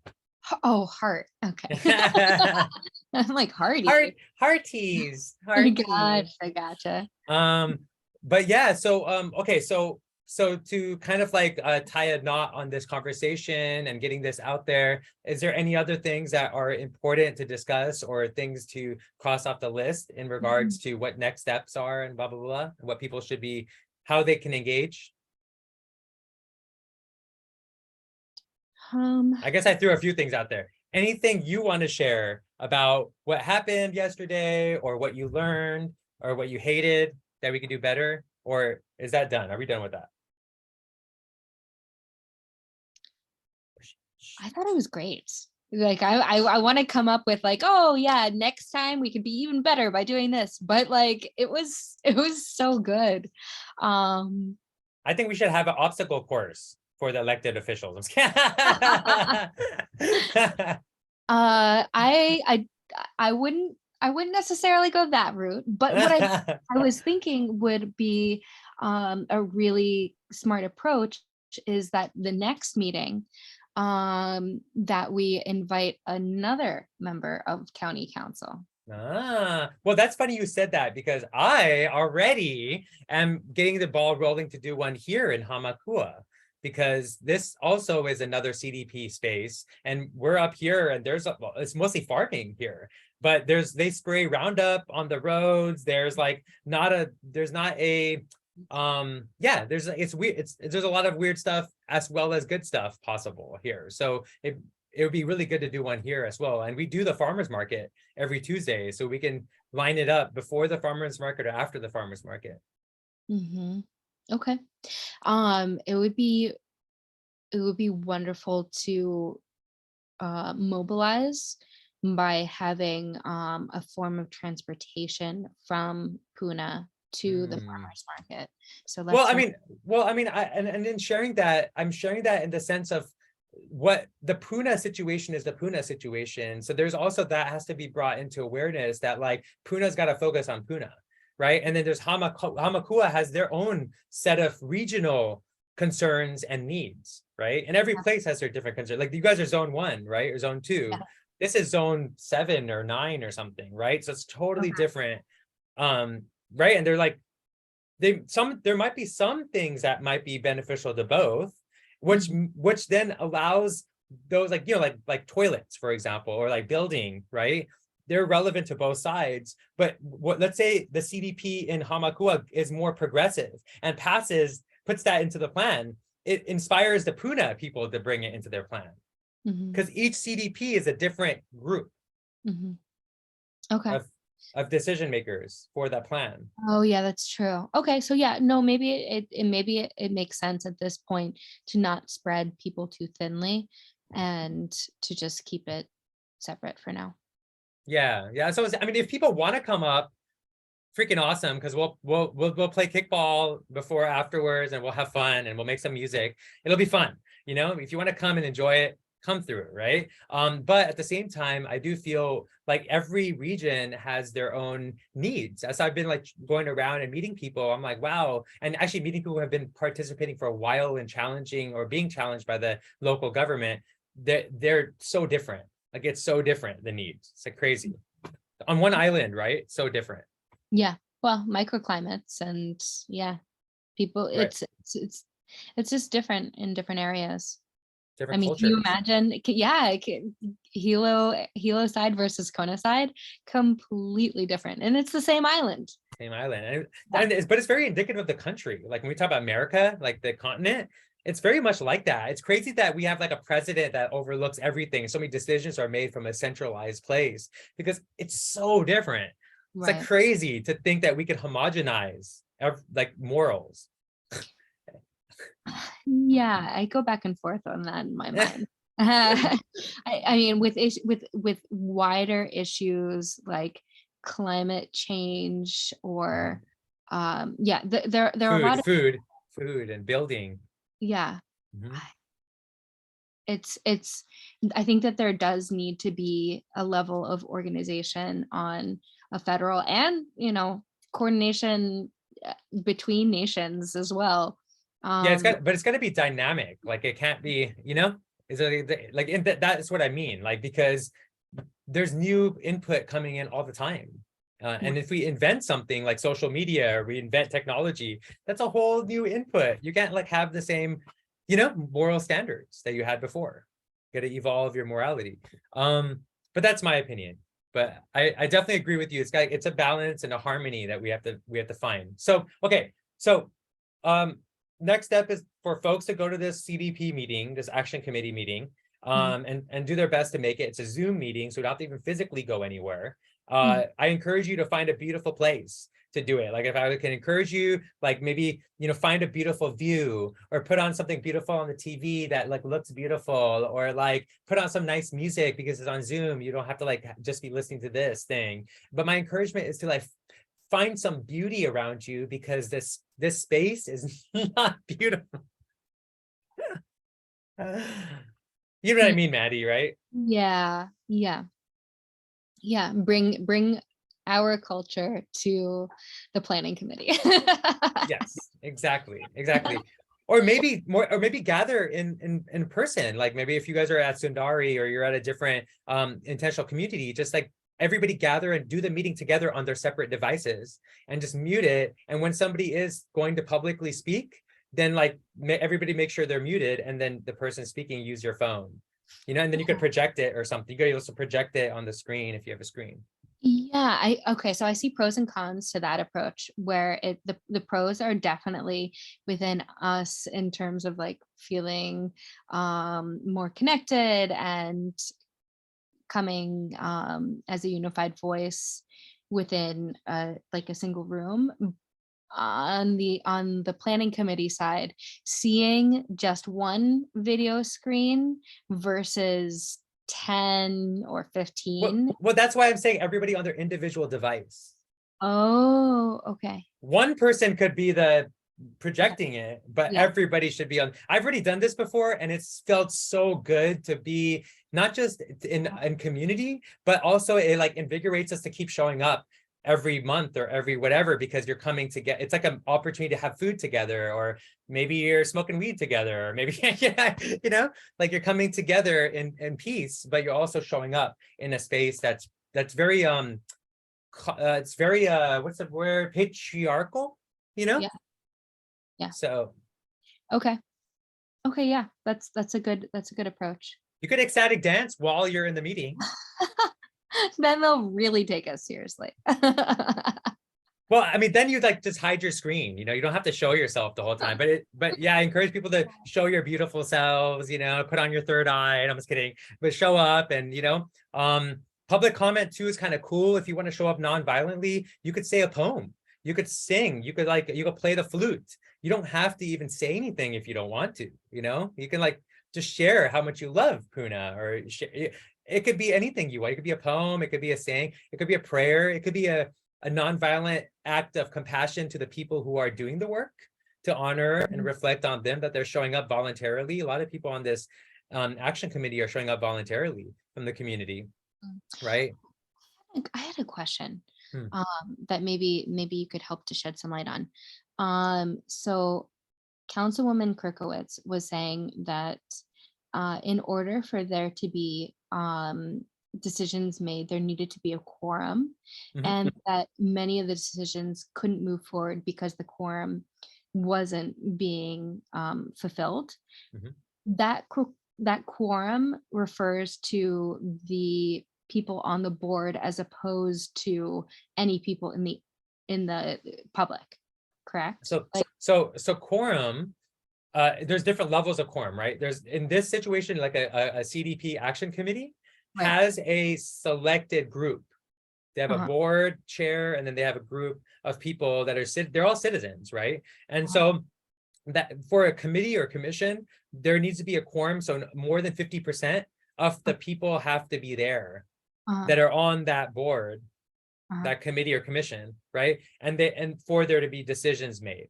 Oh, heart. Okay. I'm like hearty. Hearties. Oh my gosh, I gotcha. But yeah, so okay, so so to kind of like tie a knot on this conversation and getting this out there, is there any other things that are important to discuss or things to cross off the list in regards to what next steps are and blah, blah, blah, what people should be, how they can engage? I guess I threw a few things out there. Anything you want to share about what happened yesterday or what you learned or what you hated that we could do better? Or is that done? Are we done with that? I thought it was great. Like I want to come up with like, oh yeah, next time we could be even better by doing this. But like it was so good. I think we should have an obstacle course for the elected officials. I wouldn't necessarily go that route, but what I was thinking would be a really smart approach is that the next meeting that we invite another member of county council. Well, that's funny you said that because I already am getting the ball rolling to do one here in Hamakua, because this also is another CDP space, and we're up here and it's mostly farming here, but they spray Roundup on the roads. There's like there's weird. There's a lot of weird stuff as well as good stuff possible here. So it would be really good to do one here as well. And we do the farmers market every Tuesday, so we can line it up before the farmers market or after the farmers market. Okay. It would be wonderful to mobilize by having a form of transportation from Puna to the farmers market. So and in sharing that, I'm sharing that in the sense of what the Puna situation is, the Puna situation. So there's also that has to be brought into awareness that like Puna's got to focus on Puna, right? And then there's Hamakua has their own set of regional concerns and needs, right? And every place has their different concerns. Like you guys are zone 1, right? Or zone 2. Yeah. This is zone 7 or 9 or something, right? So it's totally different. Right. And they're like, there might be some things that might be beneficial to both, which then allows those like toilets, for example, or like building, right? They're relevant to both sides. But let's say the CDP in Hamakua is more progressive and puts that into the plan. It inspires the Puna people to bring it into their plan, because each CDP is a different group of decision makers for that plan. Oh yeah, that's true. Okay, so yeah, no, maybe it makes sense at this point to not spread people too thinly and to just keep it separate for now. Yeah. So I mean, if people want to come up, freaking awesome, because we'll play kickball before, afterwards, and we'll have fun and we'll make some music. It'll be fun, if you want to come and enjoy it, come through, right? But at the same time, I do feel like every region has their own needs. As I've been like going around and meeting people, I'm like, wow. And actually meeting people who have been participating for a while and challenging or being challenged by the local government, they're so different. Like it's so different, the needs. It's like crazy. On one island, right? So different. Yeah. Well, microclimates and people, right. It's just different in different areas. Different cultures. Can you imagine? Yeah, Hilo side versus Kona side, completely different, and it's the same island. But it's very indicative of the country. Like when we talk about America, like the continent, it's very much like that. It's crazy that we have like a president that overlooks everything. So many decisions are made from a centralized place because it's so different. It's like crazy to think that we could homogenize like morals. Yeah, I go back and forth on that in my mind. I mean, with wider issues like climate change or there are a lot of food and building. Yeah. It's I think that there does need to be a level of organization on a federal and coordination between nations as well. It's got to be dynamic. Like it can't be, that's what I mean. Like, because there's new input coming in all the time. And if we invent something like social media or we invent technology, that's a whole new input. You can't like have the same, moral standards that you had before. You got to evolve your morality. But that's my opinion. But I definitely agree with you. It's a balance and a harmony that we have to find. So okay, so next step is for folks to go to this CDP meeting, this action committee meeting, and do their best to make it. It's a Zoom meeting, so we don't have to even physically go anywhere. I encourage you to find a beautiful place to do it. Like if I can encourage you, like maybe, find a beautiful view or put on something beautiful on the TV that like looks beautiful, or like put on some nice music because it's on Zoom. You don't have to like just be listening to this thing. But my encouragement is to like find some beauty around you, because this space is not beautiful. You know what I mean, Maddie, right? Yeah. Bring our culture to the planning committee. Yes, exactly. Or maybe gather in person. Like maybe if you guys are at Sundari or you're at a different intentional community, just like everybody gather and do the meeting together on their separate devices and just mute it. And when somebody is going to publicly speak, then like everybody make sure they're muted, and then the person speaking use your phone, and then you could project it or something. You could also project it on the screen if you have a screen. Yeah, so I see pros and cons to that approach, where the pros are definitely within us in terms of like feeling more connected and coming as a unified voice within like a single room. On the planning committee side, seeing just one video screen versus 10 or 15. Well, that's why I'm saying everybody on their individual device. Oh, okay. One person could be the projecting it, but Yeah. everybody should be on. I've already done this before, and it's felt so good to be not just in community, but also it like invigorates us to keep showing up every month or every whatever, because you're coming to get, it's like an opportunity to have food together, or maybe you're smoking weed together, or maybe like you're coming together in peace, but you're also showing up in a space that's very it's very what's the word, patriarchal, Yeah. so Okay, yeah, that's a good approach. you could ecstatic dance while you're in the meeting. Then they'll really take us seriously. Well, I mean, then you like just hide your screen, you don't have to show yourself the whole time, but yeah, I encourage people to show your beautiful selves, put on your third eye, and I'm just kidding, but show up. And public comment too is kind of cool. If you want to show up non-violently, you could say a poem, you could sing, you could play the flute. You don't have to even say anything if you don't want to, you can like just share how much you love Puna, or it could be anything you want. It could be a poem, it could be a saying, it could be a prayer, it could be a nonviolent act of compassion to the people who are doing the work, to honor and reflect on them, that they're showing up voluntarily. A lot of people on this action committee are showing up voluntarily from the community, right? I had a question Hmm. that maybe you could help to shed some light on. So Councilwoman Kirkowitz was saying that in order for there to be decisions made, there needed to be a quorum, and that many of the decisions couldn't move forward because the quorum wasn't being fulfilled. That quorum refers to the people on the board as opposed to any people in the public, correct? So quorum, there's different levels of quorum, right? There's, in this situation, like a CDP action committee has a selected group. They have a board chair, and then they have a group of people that are they're all citizens, right? And so that for a committee or commission, there needs to be a quorum. So more than 50% of the people have to be there that are on that board, that committee or commission, right? And for there to be decisions made,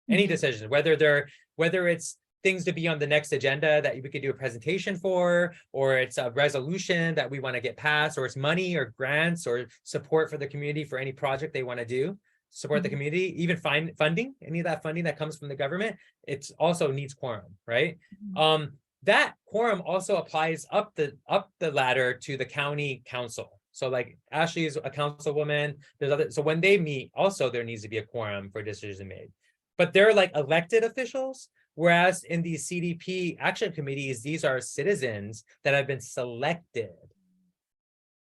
any decisions, whether it's things to be on the next agenda that we could do a presentation for, or it's a resolution that we want to get passed, or it's money or grants or support for the community for any project they want to do, support the community, even funding, any of that funding that comes from the government, it's also needs quorum, right? That quorum also applies up the ladder to the county council. So like Ashley is a councilwoman. There's other, so when they meet, also there needs to be a quorum for decision made. But they're like elected officials, whereas in these CDP action committees, these are citizens that have been selected.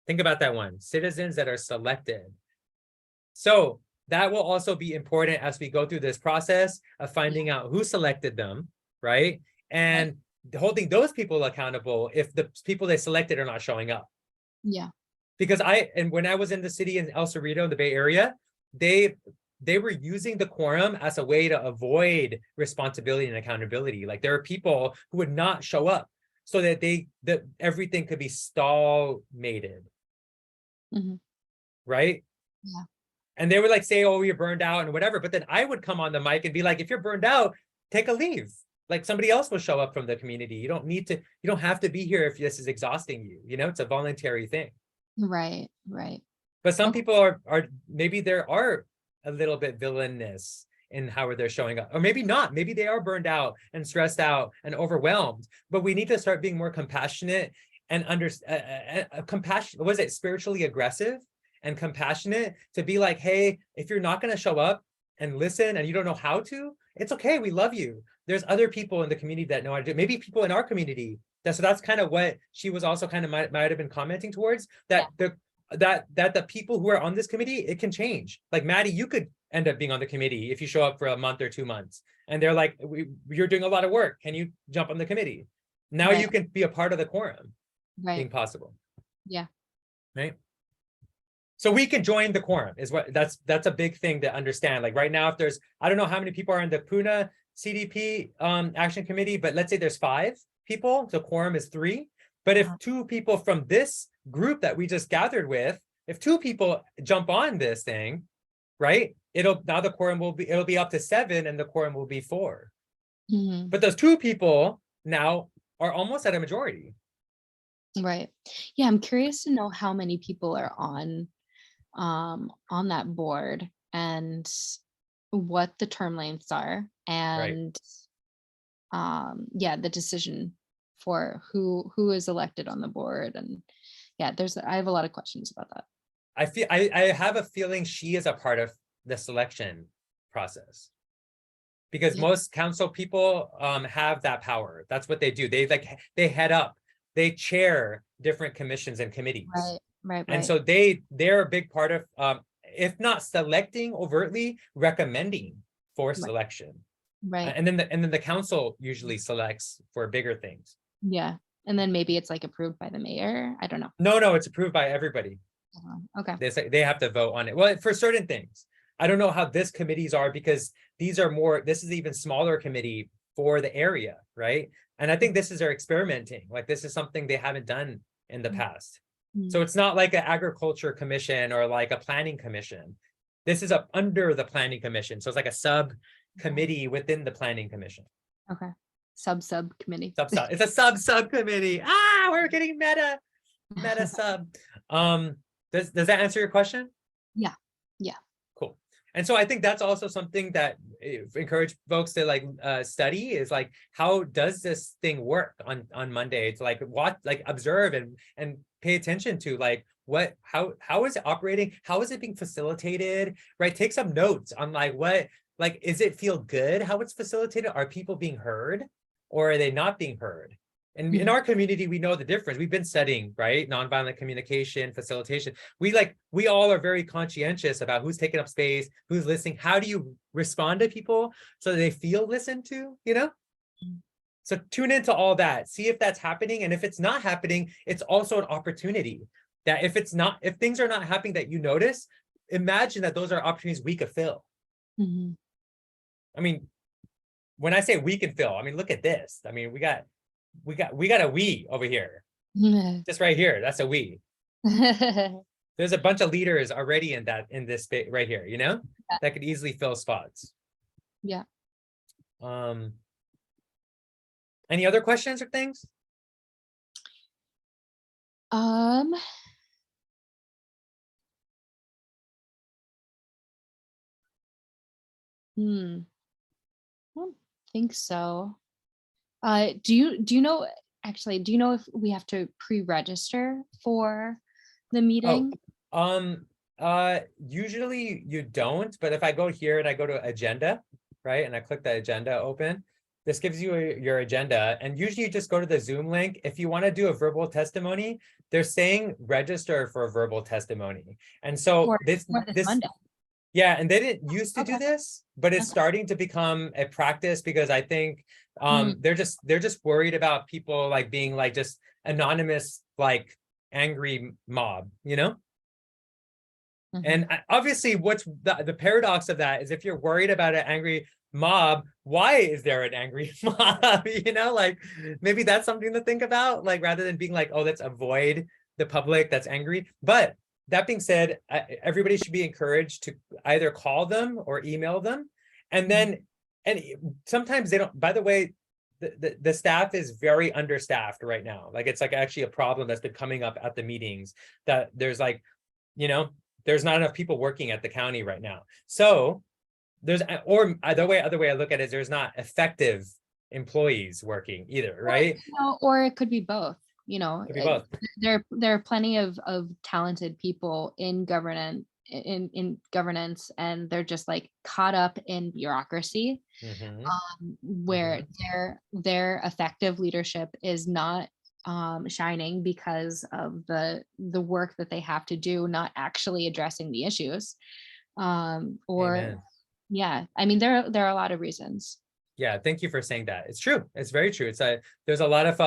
Think about that one, citizens that are selected. So that will also be important as we go through this process of finding out who selected them, right? And holding those people accountable if the people they selected are not showing up. Yeah. Because when I was in the city in El Cerrito, in the Bay Area, they were using the quorum as a way to avoid responsibility and accountability. Like there are people who would not show up so that everything could be stall-mated. Mm-hmm. Right? Yeah. And they would like say, oh, you're burned out and whatever. But then I would come on the mic and be like, if you're burned out, take a leave. Like somebody else will show up from the community. You don't have to be here if this is exhausting you. You know, it's a voluntary thing. Right, right. But some people are maybe there are a little bit villainous in how they're showing up, or maybe not. Maybe they are burned out and stressed out and overwhelmed. But we need to start being more compassionate and compassion. Was it spiritually aggressive and compassionate to be like, hey, if you're not going to show up and listen and you don't know how to, it's okay. We love you. There's other people in the community that know how to do it. Maybe people in our community. So that's kind of what she was also kind of might have been commenting towards, that the people who are on this committee, it can change. Like Maddie, you could end up being on the committee if you show up for a month or 2 months and they're like, you're doing a lot of work. Can you jump on the committee? Now you can be a part of the quorum being possible. Yeah. Right. So we can join the quorum is what that's a big thing to understand. Like right now, if there's, I don't know how many people are in the Puna CDP action committee, but let's say there's 5 people, the quorum is 3. But if 2 people from this group that we just gathered with, if 2 people jump on this thing, right, now the quorum it'll be up to 7 and the quorum will be 4. Mm-hmm. But those 2 people now are almost at a majority. Right. Yeah, I'm curious to know how many people are on that board and what the term lengths are, and the decision for who is elected on the board. And I have a lot of questions about that. I have a feeling she is a part of the selection process, because most council people have that power. That's what they do. They head up, they chair different commissions and committees. Right. And so they're a big part of, if not selecting overtly, recommending for selection. Right. And then the council usually selects for bigger things. Yeah. And then maybe it's like approved by the mayor. I don't know. No, it's approved by everybody. Okay. They have to vote on it. Well, for certain things. I don't know how this committees are, because this is even smaller committee for the area, right? And I think this is their experimenting. Like this is something they haven't done in the past. So it's not like an agriculture commission or like a planning commission. This is under the planning commission. So it's like a subcommittee within the planning commission. Okay. Subcommittee. It's a subcommittee. We're getting meta sub. Does that answer your question? Yeah. Cool. And so I think that's also something that encourage folks to like study, is like, how does this thing work on Monday? It's like observe and pay attention to like how is it operating? How is it being facilitated? Right? Take some notes on like is it feel good how it's facilitated? Are people being heard, or are they not being heard? And in our community, we know the difference. We've been studying, right? Nonviolent communication, facilitation. We all are very conscientious about who's taking up space, who's listening. How do you respond to people so that they feel listened to, you know? So tune into all that, see if that's happening. And if it's not happening, it's also an opportunity that if things are not happening that you notice, imagine that those are opportunities we could fill. I mean, when I say we can fill, I mean, look at this. I mean, we got a we over here. Just right here. That's a we. There's a bunch of leaders already in this space right here, you know, that could easily fill spots. Yeah. Any other questions or things? I don't think so. Do you know if we have to pre-register for the meeting? Usually you don't, but if I go here and I go to agenda, right, and I click the agenda open, this gives you your agenda, and usually you just go to the Zoom link. If you want to do a verbal testimony, they're saying register for a verbal testimony. And so Or this Monday? yeah, and they didn't used to do Okay. this, but it's Okay. starting to become a practice because I think Mm. they're just worried about people like being like just anonymous, like angry mob, you know? And Mhm. obviously, what's the paradox of that is if you're worried about an angry mob, why is there an angry mob? You know, like maybe that's something to think about, like rather than being like, oh, let's avoid the public that's angry. But that being said, everybody should be encouraged to either call them or email them. And then, and sometimes they don't, by the way, the staff is very understaffed right now. Like it's like actually a problem that's been coming up at the meetings that there's like, you know, there's not enough people working at the county right now. So there's, or the other way I look at it is there's not effective employees working either, right? Or it could be both, Could be both. there are plenty of talented people in governance, and they're just like caught up in bureaucracy, where their effective leadership is not shining because of the work that they have to do, not actually addressing the issues. Or Amen. yeah, I mean, there are a lot of reasons. Yeah, thank you for saying that. It's true. It's very true. It's there's a lot of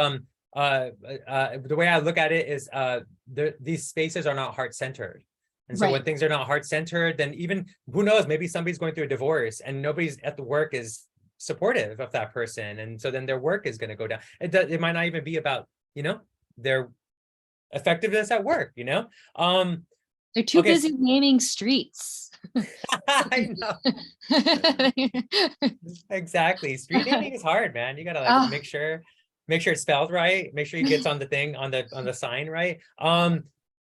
the way I look at it is these spaces are not heart-centered. And so when Right. things are not heart-centered, then even who knows, maybe somebody's going through a divorce and nobody's at the work is supportive of that person. And so then their work is going to go down. It might not even be about, you know, their effectiveness at work, you know? They're too Okay. busy naming streets. I know. Exactly. Street naming is hard, man. You gotta like Oh, make sure it's spelled right, make sure it gets on the thing on the sign right.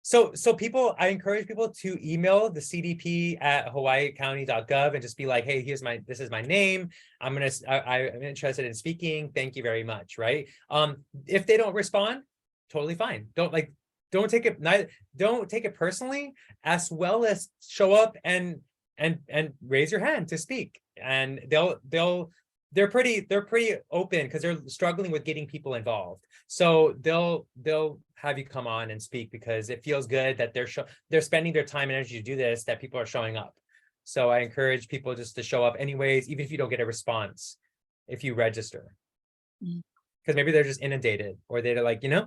So people, I encourage people to email the CDP at hawaiicounty.gov and just be like, hey, this is my name. I'm interested in speaking. Thank you very much. Right. If they don't respond, totally fine. Don't take it personally, as well as show up and raise your hand to speak. And they're pretty open because they're struggling with getting people involved. So they'll have you come on and speak because it feels good that they're spending their time and energy to do this, that people are showing up. So I encourage people just to show up anyways, even if you don't get a response, if you register. Because maybe they're just inundated or they're like, you know.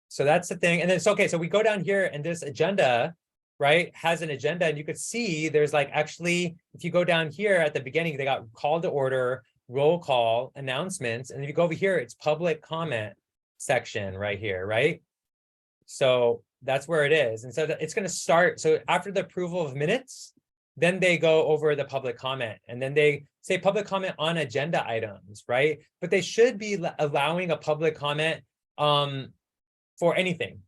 So that's the thing. And then it's okay. So we go down here and this agenda, right, has an agenda, and you could see there's like actually, if you go down here at the beginning, they got call to order, roll call, announcements. And if you go over here, it's public comment section right here, right? So that's where it is. And so it's going to start. So after the approval of minutes, then they go over the public comment, and then they say public comment on agenda items, right? But they should be allowing a public comment for anything,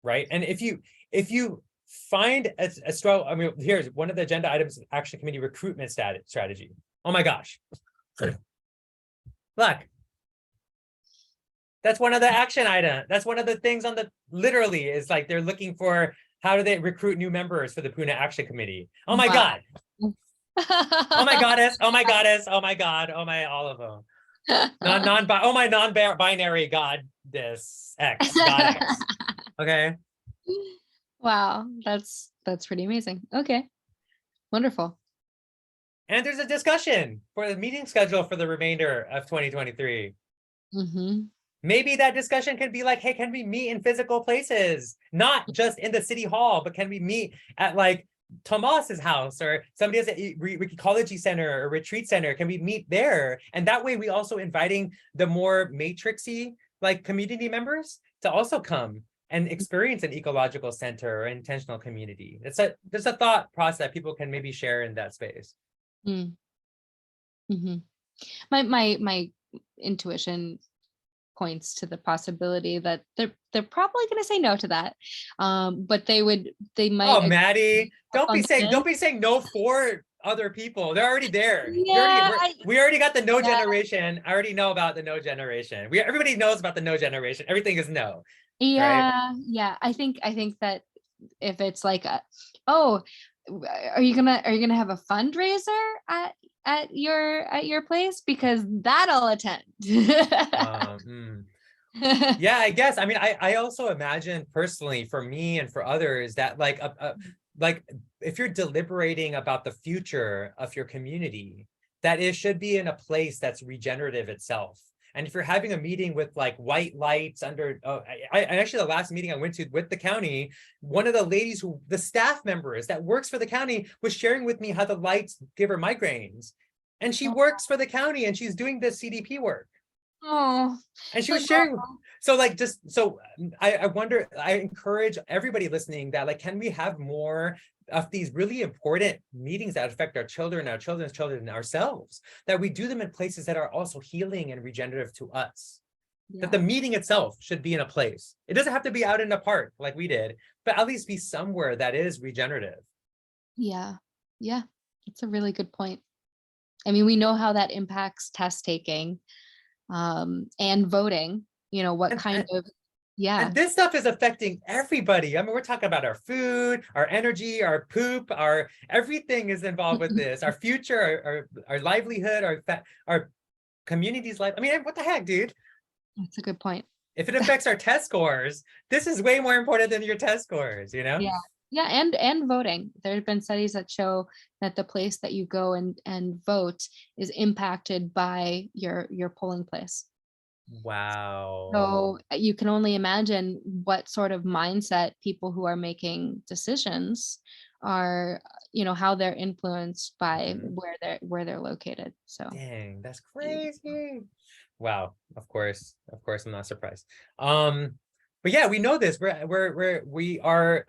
right? And if you find a struggle, I mean, here's one of the agenda items: action committee recruitment strategy. Oh my gosh, look, that's one of the action items. That's one of the things on the, literally is like they're looking for how do they recruit new members for the Puna Action Committee. Oh my God. Oh my goddess. Oh my goddess. Oh my God. Oh my, all of them. Non-binary goddess X. God X. Okay. wow, that's pretty amazing. Okay, wonderful. And there's a discussion for the meeting schedule for the remainder of 2023. Maybe that discussion can be like, hey, can we meet in physical places? Not just in the city hall, but can we meet at like Tomas's house, or somebody has a ecology center or retreat center? Can we meet there? And that way we also inviting the more matrixy like community members to also come and experience an ecological center or intentional community. There's a thought process that people can maybe share in that space. My intuition points to the possibility that they're probably going to say no to that, but they might. Oh, Maddie, don't be saying no for other people. They're already there. Yeah, We already got the no yeah, generation. I already know about the no generation. Everybody knows about the no generation. Everything is no, right? yeah. I think that if it's like oh, are you gonna have a fundraiser at your place? Because that I'll attend. Mm. Yeah, I guess. I mean, I also imagine personally for me and for others that like if you're deliberating about the future of your community, that it should be in a place that's regenerative itself. And if you're having a meeting with like white lights under, I actually the last meeting I went to with the county, one of the ladies the staff members that works for the county was sharing with me how the lights give her migraines. And she works for the county and she's doing this CDP work. Oh, And she like, was sharing, so like just so I wonder, I encourage everybody listening that like, can we have more of these really important meetings that affect our children, our children's children, and ourselves, that we do them in places that are also healing and regenerative to us. That the meeting itself should be in a place. It doesn't have to be out in a park like we did, but at least be somewhere that is regenerative. yeah, yeah. It's a really good point. I mean, we know how that impacts test taking, and voting, what And, kind and, of, yeah. and this stuff is affecting everybody. I mean, we're talking about our food, our energy, our poop, our everything is involved with this. Our future, our livelihood, our community's life. I mean, what the heck, dude? That's a good point. If it affects our test scores, this is way more important than your test scores, you know? Yeah. Yeah, and voting. There have been studies that show that the place that you go and vote is impacted by your polling place. Wow. So you can only imagine what sort of mindset people who are making decisions are, how they're influenced by Mhm. where they're located. So Dang, that's yeah. crazy. Wow, of course, I'm not surprised. But yeah, we know this. We are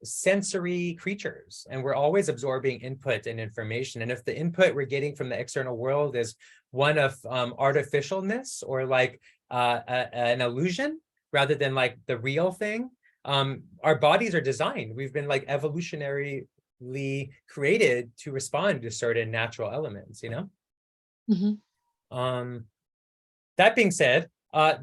sensory creatures, and we're always absorbing input and information. And if the input we're getting from the external world is one of artificialness or like an illusion rather than like the real thing, our bodies are designed. We've been like evolutionarily created to respond to certain natural elements, you know? Mhm. That being said,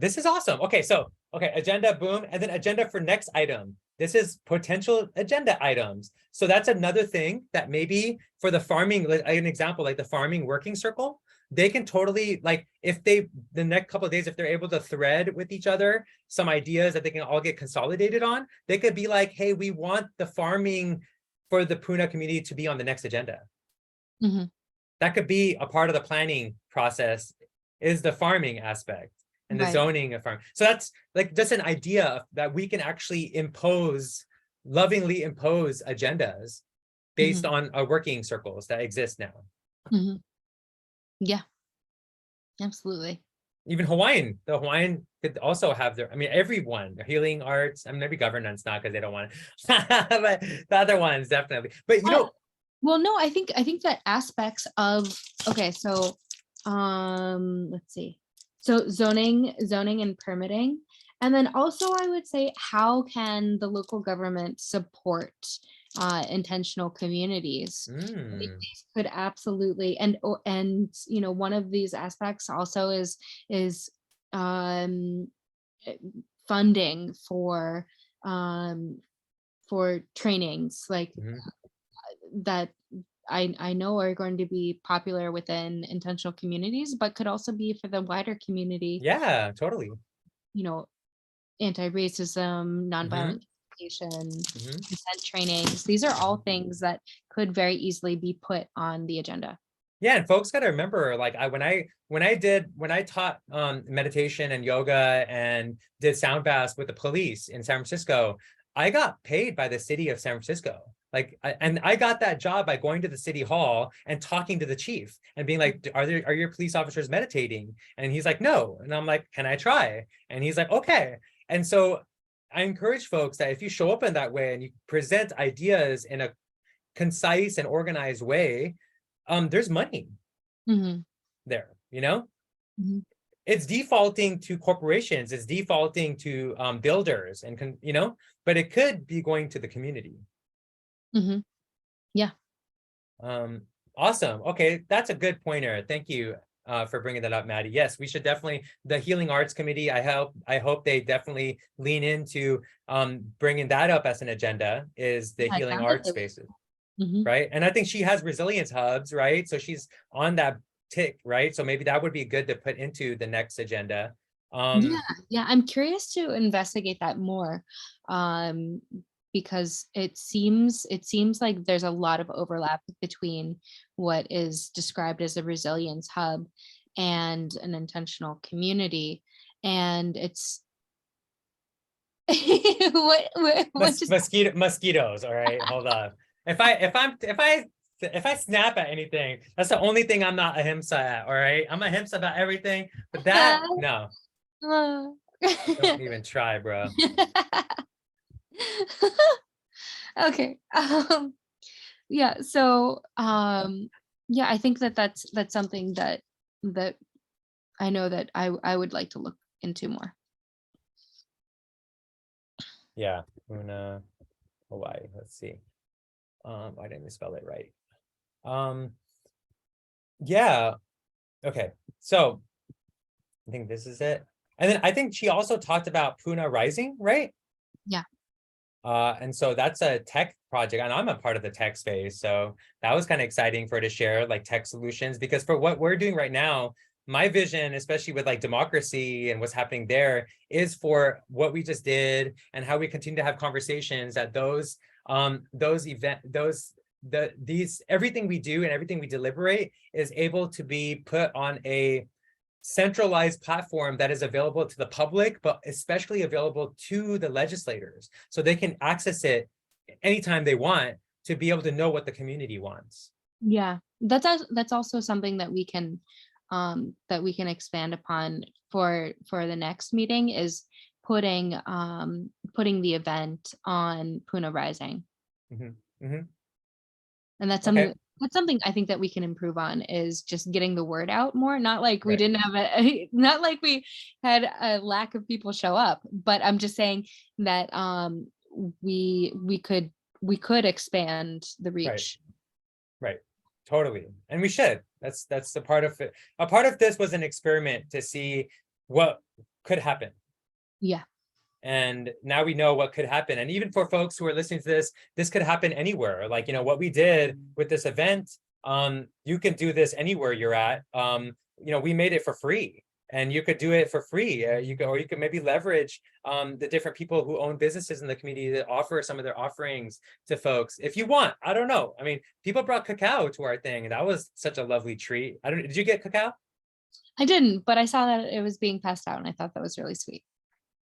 this is awesome. Okay, so agenda, boom, and then agenda for next item. This is potential agenda items. So that's another thing that maybe for the farming, like an example, like the farming working circle, they can totally like if the next couple of days, if they're able to thread with each other some ideas that they can all get consolidated on, they could be like, hey, we want the farming for the Puna community to be on the next agenda. Mhm. That could be a part of the planning process, is the farming aspect and the Right. zoning of farm. So that's like just an idea that we can actually lovingly impose agendas based Mhm. on our working circles that exist now. Mhm. Yeah, absolutely. Even the Hawaiian could also have I mean, everyone, healing arts, I mean, maybe governance not because they don't want it, but the other ones definitely. But Well, no, I think that aspects of, okay, so let's see. So zoning and permitting. And then also I would say, how can the local government support intentional communities? I think mm, these could absolutely, and one of these aspects also is um eh, funding um for trainings like mhm. that I know are going to be popular within intentional communities, but could also be for the wider community, Yeah, totally. you know, anti-racism, Hmm. nonviolent communication, Hmm. consent trainings. These are all things that could very easily be put on the agenda. Yeah, and folks got to remember, like when I taught meditation and yoga and did sound baths with the police in San Francisco, I got paid by the city of San Francisco. And I got that job by going to the city hall and talking to the chief and being like, are your police officers meditating? And he's like, no. And I'm like, can I try? And he's like, okay. And so I encourage folks that if you show up in that way and you present ideas in a concise and organized way, there's money Mhm, there, you know? mhm, It's defaulting to corporations, it's defaulting to builders but it could be going to the community. mhm. Yeah. Um, Awesome. Okay, that's a good pointer. Thank you for bringing that up, Maddie. Yes, we should definitely, the Healing Arts Committee, I hope they definitely lean into bringing that up as an agenda, is the Yeah, it healing sounds like arts they will. spaces, Mhm. right? And I think she has resilience hubs, right? So she's on that tick, right? So maybe that would be good to put into the next agenda. Yeah, yeah, I'm curious to investigate that more, um, because it seems like there's a lot of overlap between what is described as a resilience hub and an intentional community, and it's what just Mosquitoes. All right, hold on. If I snap at anything, that's the only thing I'm not a himsa at. All right, I'm a himsa about everything, but that no, don't even try, bro. Okay. Yeah, so yeah, I think that that's something that I know that I would like to look into more. Yeah, Una Hawaii. Let's see. I didn't spell it right. Um, yeah. Okay. So I think this is it. And then I think she also talked about Puna Rising, right? Yeah. And so that's a tech project, and I'm a part of the tech space. So that was kind of exciting for her to share like tech solutions, because for what we're doing right now, my vision, especially with like democracy and what's happening there, is for what we just did and how we continue to have conversations that these everything we do and everything we deliberate is able to be put on a centralized platform that is available to the public, but especially available to the legislators, so they can access it anytime they want to be able to know what the community wants. Yeah. That's also something that we can expand upon for the next meeting is putting the event on Puna Rising. Mm-hmm. Mm-hmm. And Okay. that's something I think that we can improve on is just getting the word out more. Not like we Right. didn't have not like we had a lack of people show up, but I'm just saying that we we could we could expand the Right. reach. Right. Totally. And we should. That's the part of it. A part of this was an experiment to see what could happen. Yeah. And now we know what could happen. And even for folks who are listening to this could happen anywhere. Like, what we did with this event, you can do this anywhere you're at. We made it for free, and you could do it for free. Or you could maybe leverage the different people who own businesses in the community that offer some of their offerings to folks if you want. I don't know. I mean, people brought cacao to our thing, and that was such a lovely treat. Did you get cacao? I didn't, but I saw that it was being passed out and I thought that was really sweet.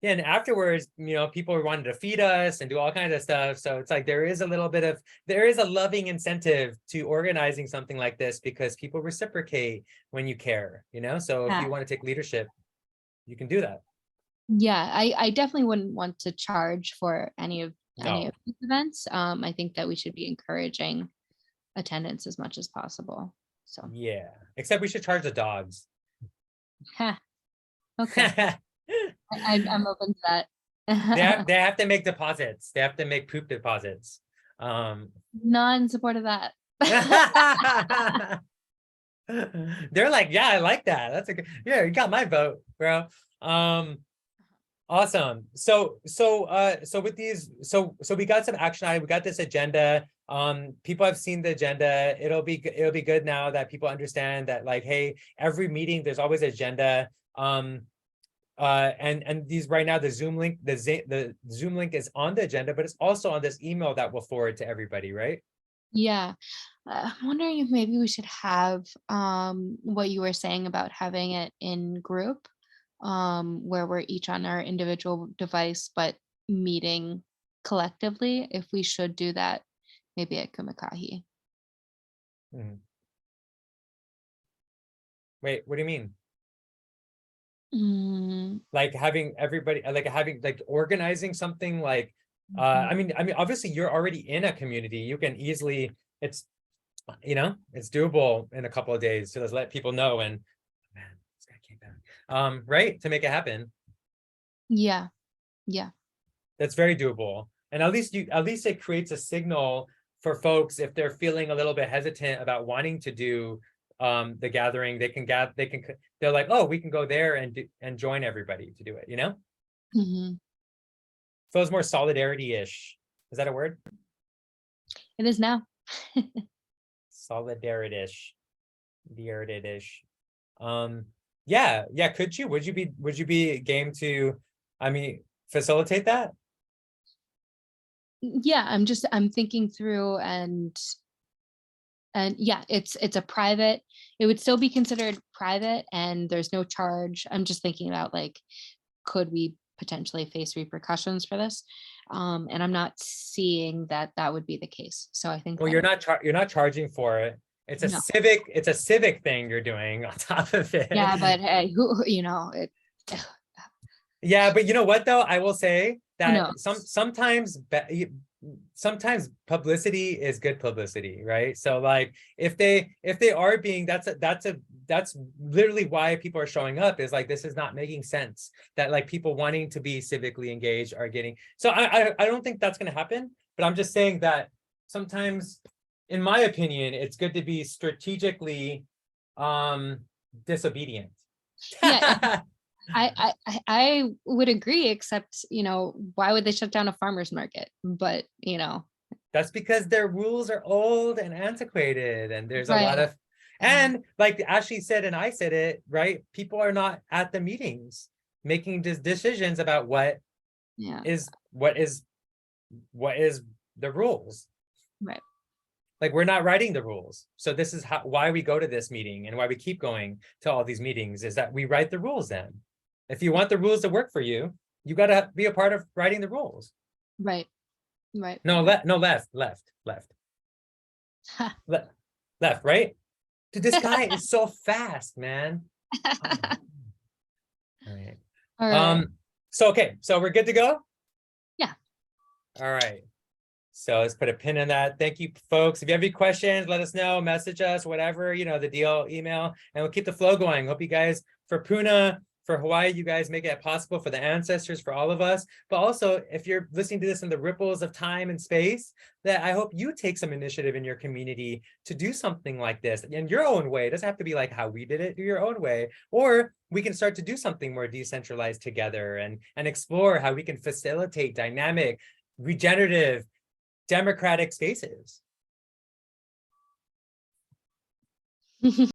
Yeah, and afterwards, people wanted to feed us and do all kinds of stuff. So it's like there is a loving incentive to organizing something like this, because people reciprocate when you care, So if Yeah. you want to take leadership, you can do that. Yeah, I definitely wouldn't want to charge for any No. of these events. I think that we should be encouraging attendance as much as possible. So, Yeah. Except we should charge the dogs. ha, okay, I'm open to that. They have to make deposits. They have to make poop deposits. Not in support of that. They're like, yeah, I like that. That's yeah, you got my vote, bro. Awesome. So with these, so we got some action item. We got this agenda. People have seen the agenda. It'll be good now that people understand that, like, hey, every meeting there's always agenda. And these right now, the Zoom link is on the agenda, but it's also on this email that we'll forward to everybody, right? Yeah. I'm wondering if maybe we should have what you were saying about having it in group, where we're each on our individual device, but meeting collectively, if we should do that, maybe at Kumakahi. Mhm. Wait, what do you mean? Mm, Like having everybody, like organizing something like, mhm. I mean, obviously you're already in a community. You can easily, it's doable in a couple of days to just let people know. And man, this guy came back. Right, to make it happen. Yeah, yeah. That's very doable. And at least it creates a signal for folks, if they're feeling a little bit hesitant about wanting to do the gathering, they're like, oh, we can go there and join everybody to do it, you know? Mhm. Feels more solidarity-ish. Is that a word? It is now. Solidarity-ish. Solidarity-ish. Yeah, would you be game to, I mean, facilitate that? Yeah, I'm thinking through, and yeah, it's a private, it would still be considered private and there's no charge. I'm just thinking about, like, could we potentially face repercussions for this? And I'm not seeing that that would be the case. So I think Well, that you're not charging for it. It's no. a civic thing you're doing on top of it. Yeah, but hey, you know, Yeah, but you know what though? I will say who that knows? sometimes publicity is good publicity, right? So like if they are being, that's literally why people are showing up, is like, this is not making sense, that like people wanting to be civically engaged are getting, so I don't think that's going to happen, but I'm just saying that sometimes, in my opinion, it's good to be strategically disobedient. Yeah, I would agree, except, you know, why would they shut down a farmer's market? But, you know, That's because their rules are old and antiquated, and there's a lot right. of, and like Ashley said, and I said it, right? People are not at the meetings making decisions about Yeah, is what is what is the rules. right. Like, we're not writing the rules. So this is why we go to this meeting, and why we keep going to all these meetings, is that we write the rules then. If you want the rules to work for you, you got to be a part of writing the rules. Right. Right. No, left, left, right? Dude, this guy is so fast, man. Oh. All right. All right. So okay, so we're good to go? Yeah. All right. So let's put a pin in that. Thank you, folks. If you have any questions, let us know, message us, whatever, you know, the deal, email, and we'll keep the flow going. Hope you guys, for Puna, for Hawaii, you guys make it possible, for the ancestors, for all of us. But also, if you're listening to this in the ripples of time and space, that I hope you take some initiative in your community to do something like this in your own way. It doesn't have to be like how we did it, do your own way. Or we can start to do something more decentralized together, and explore how we can facilitate dynamic, regenerative, democratic spaces.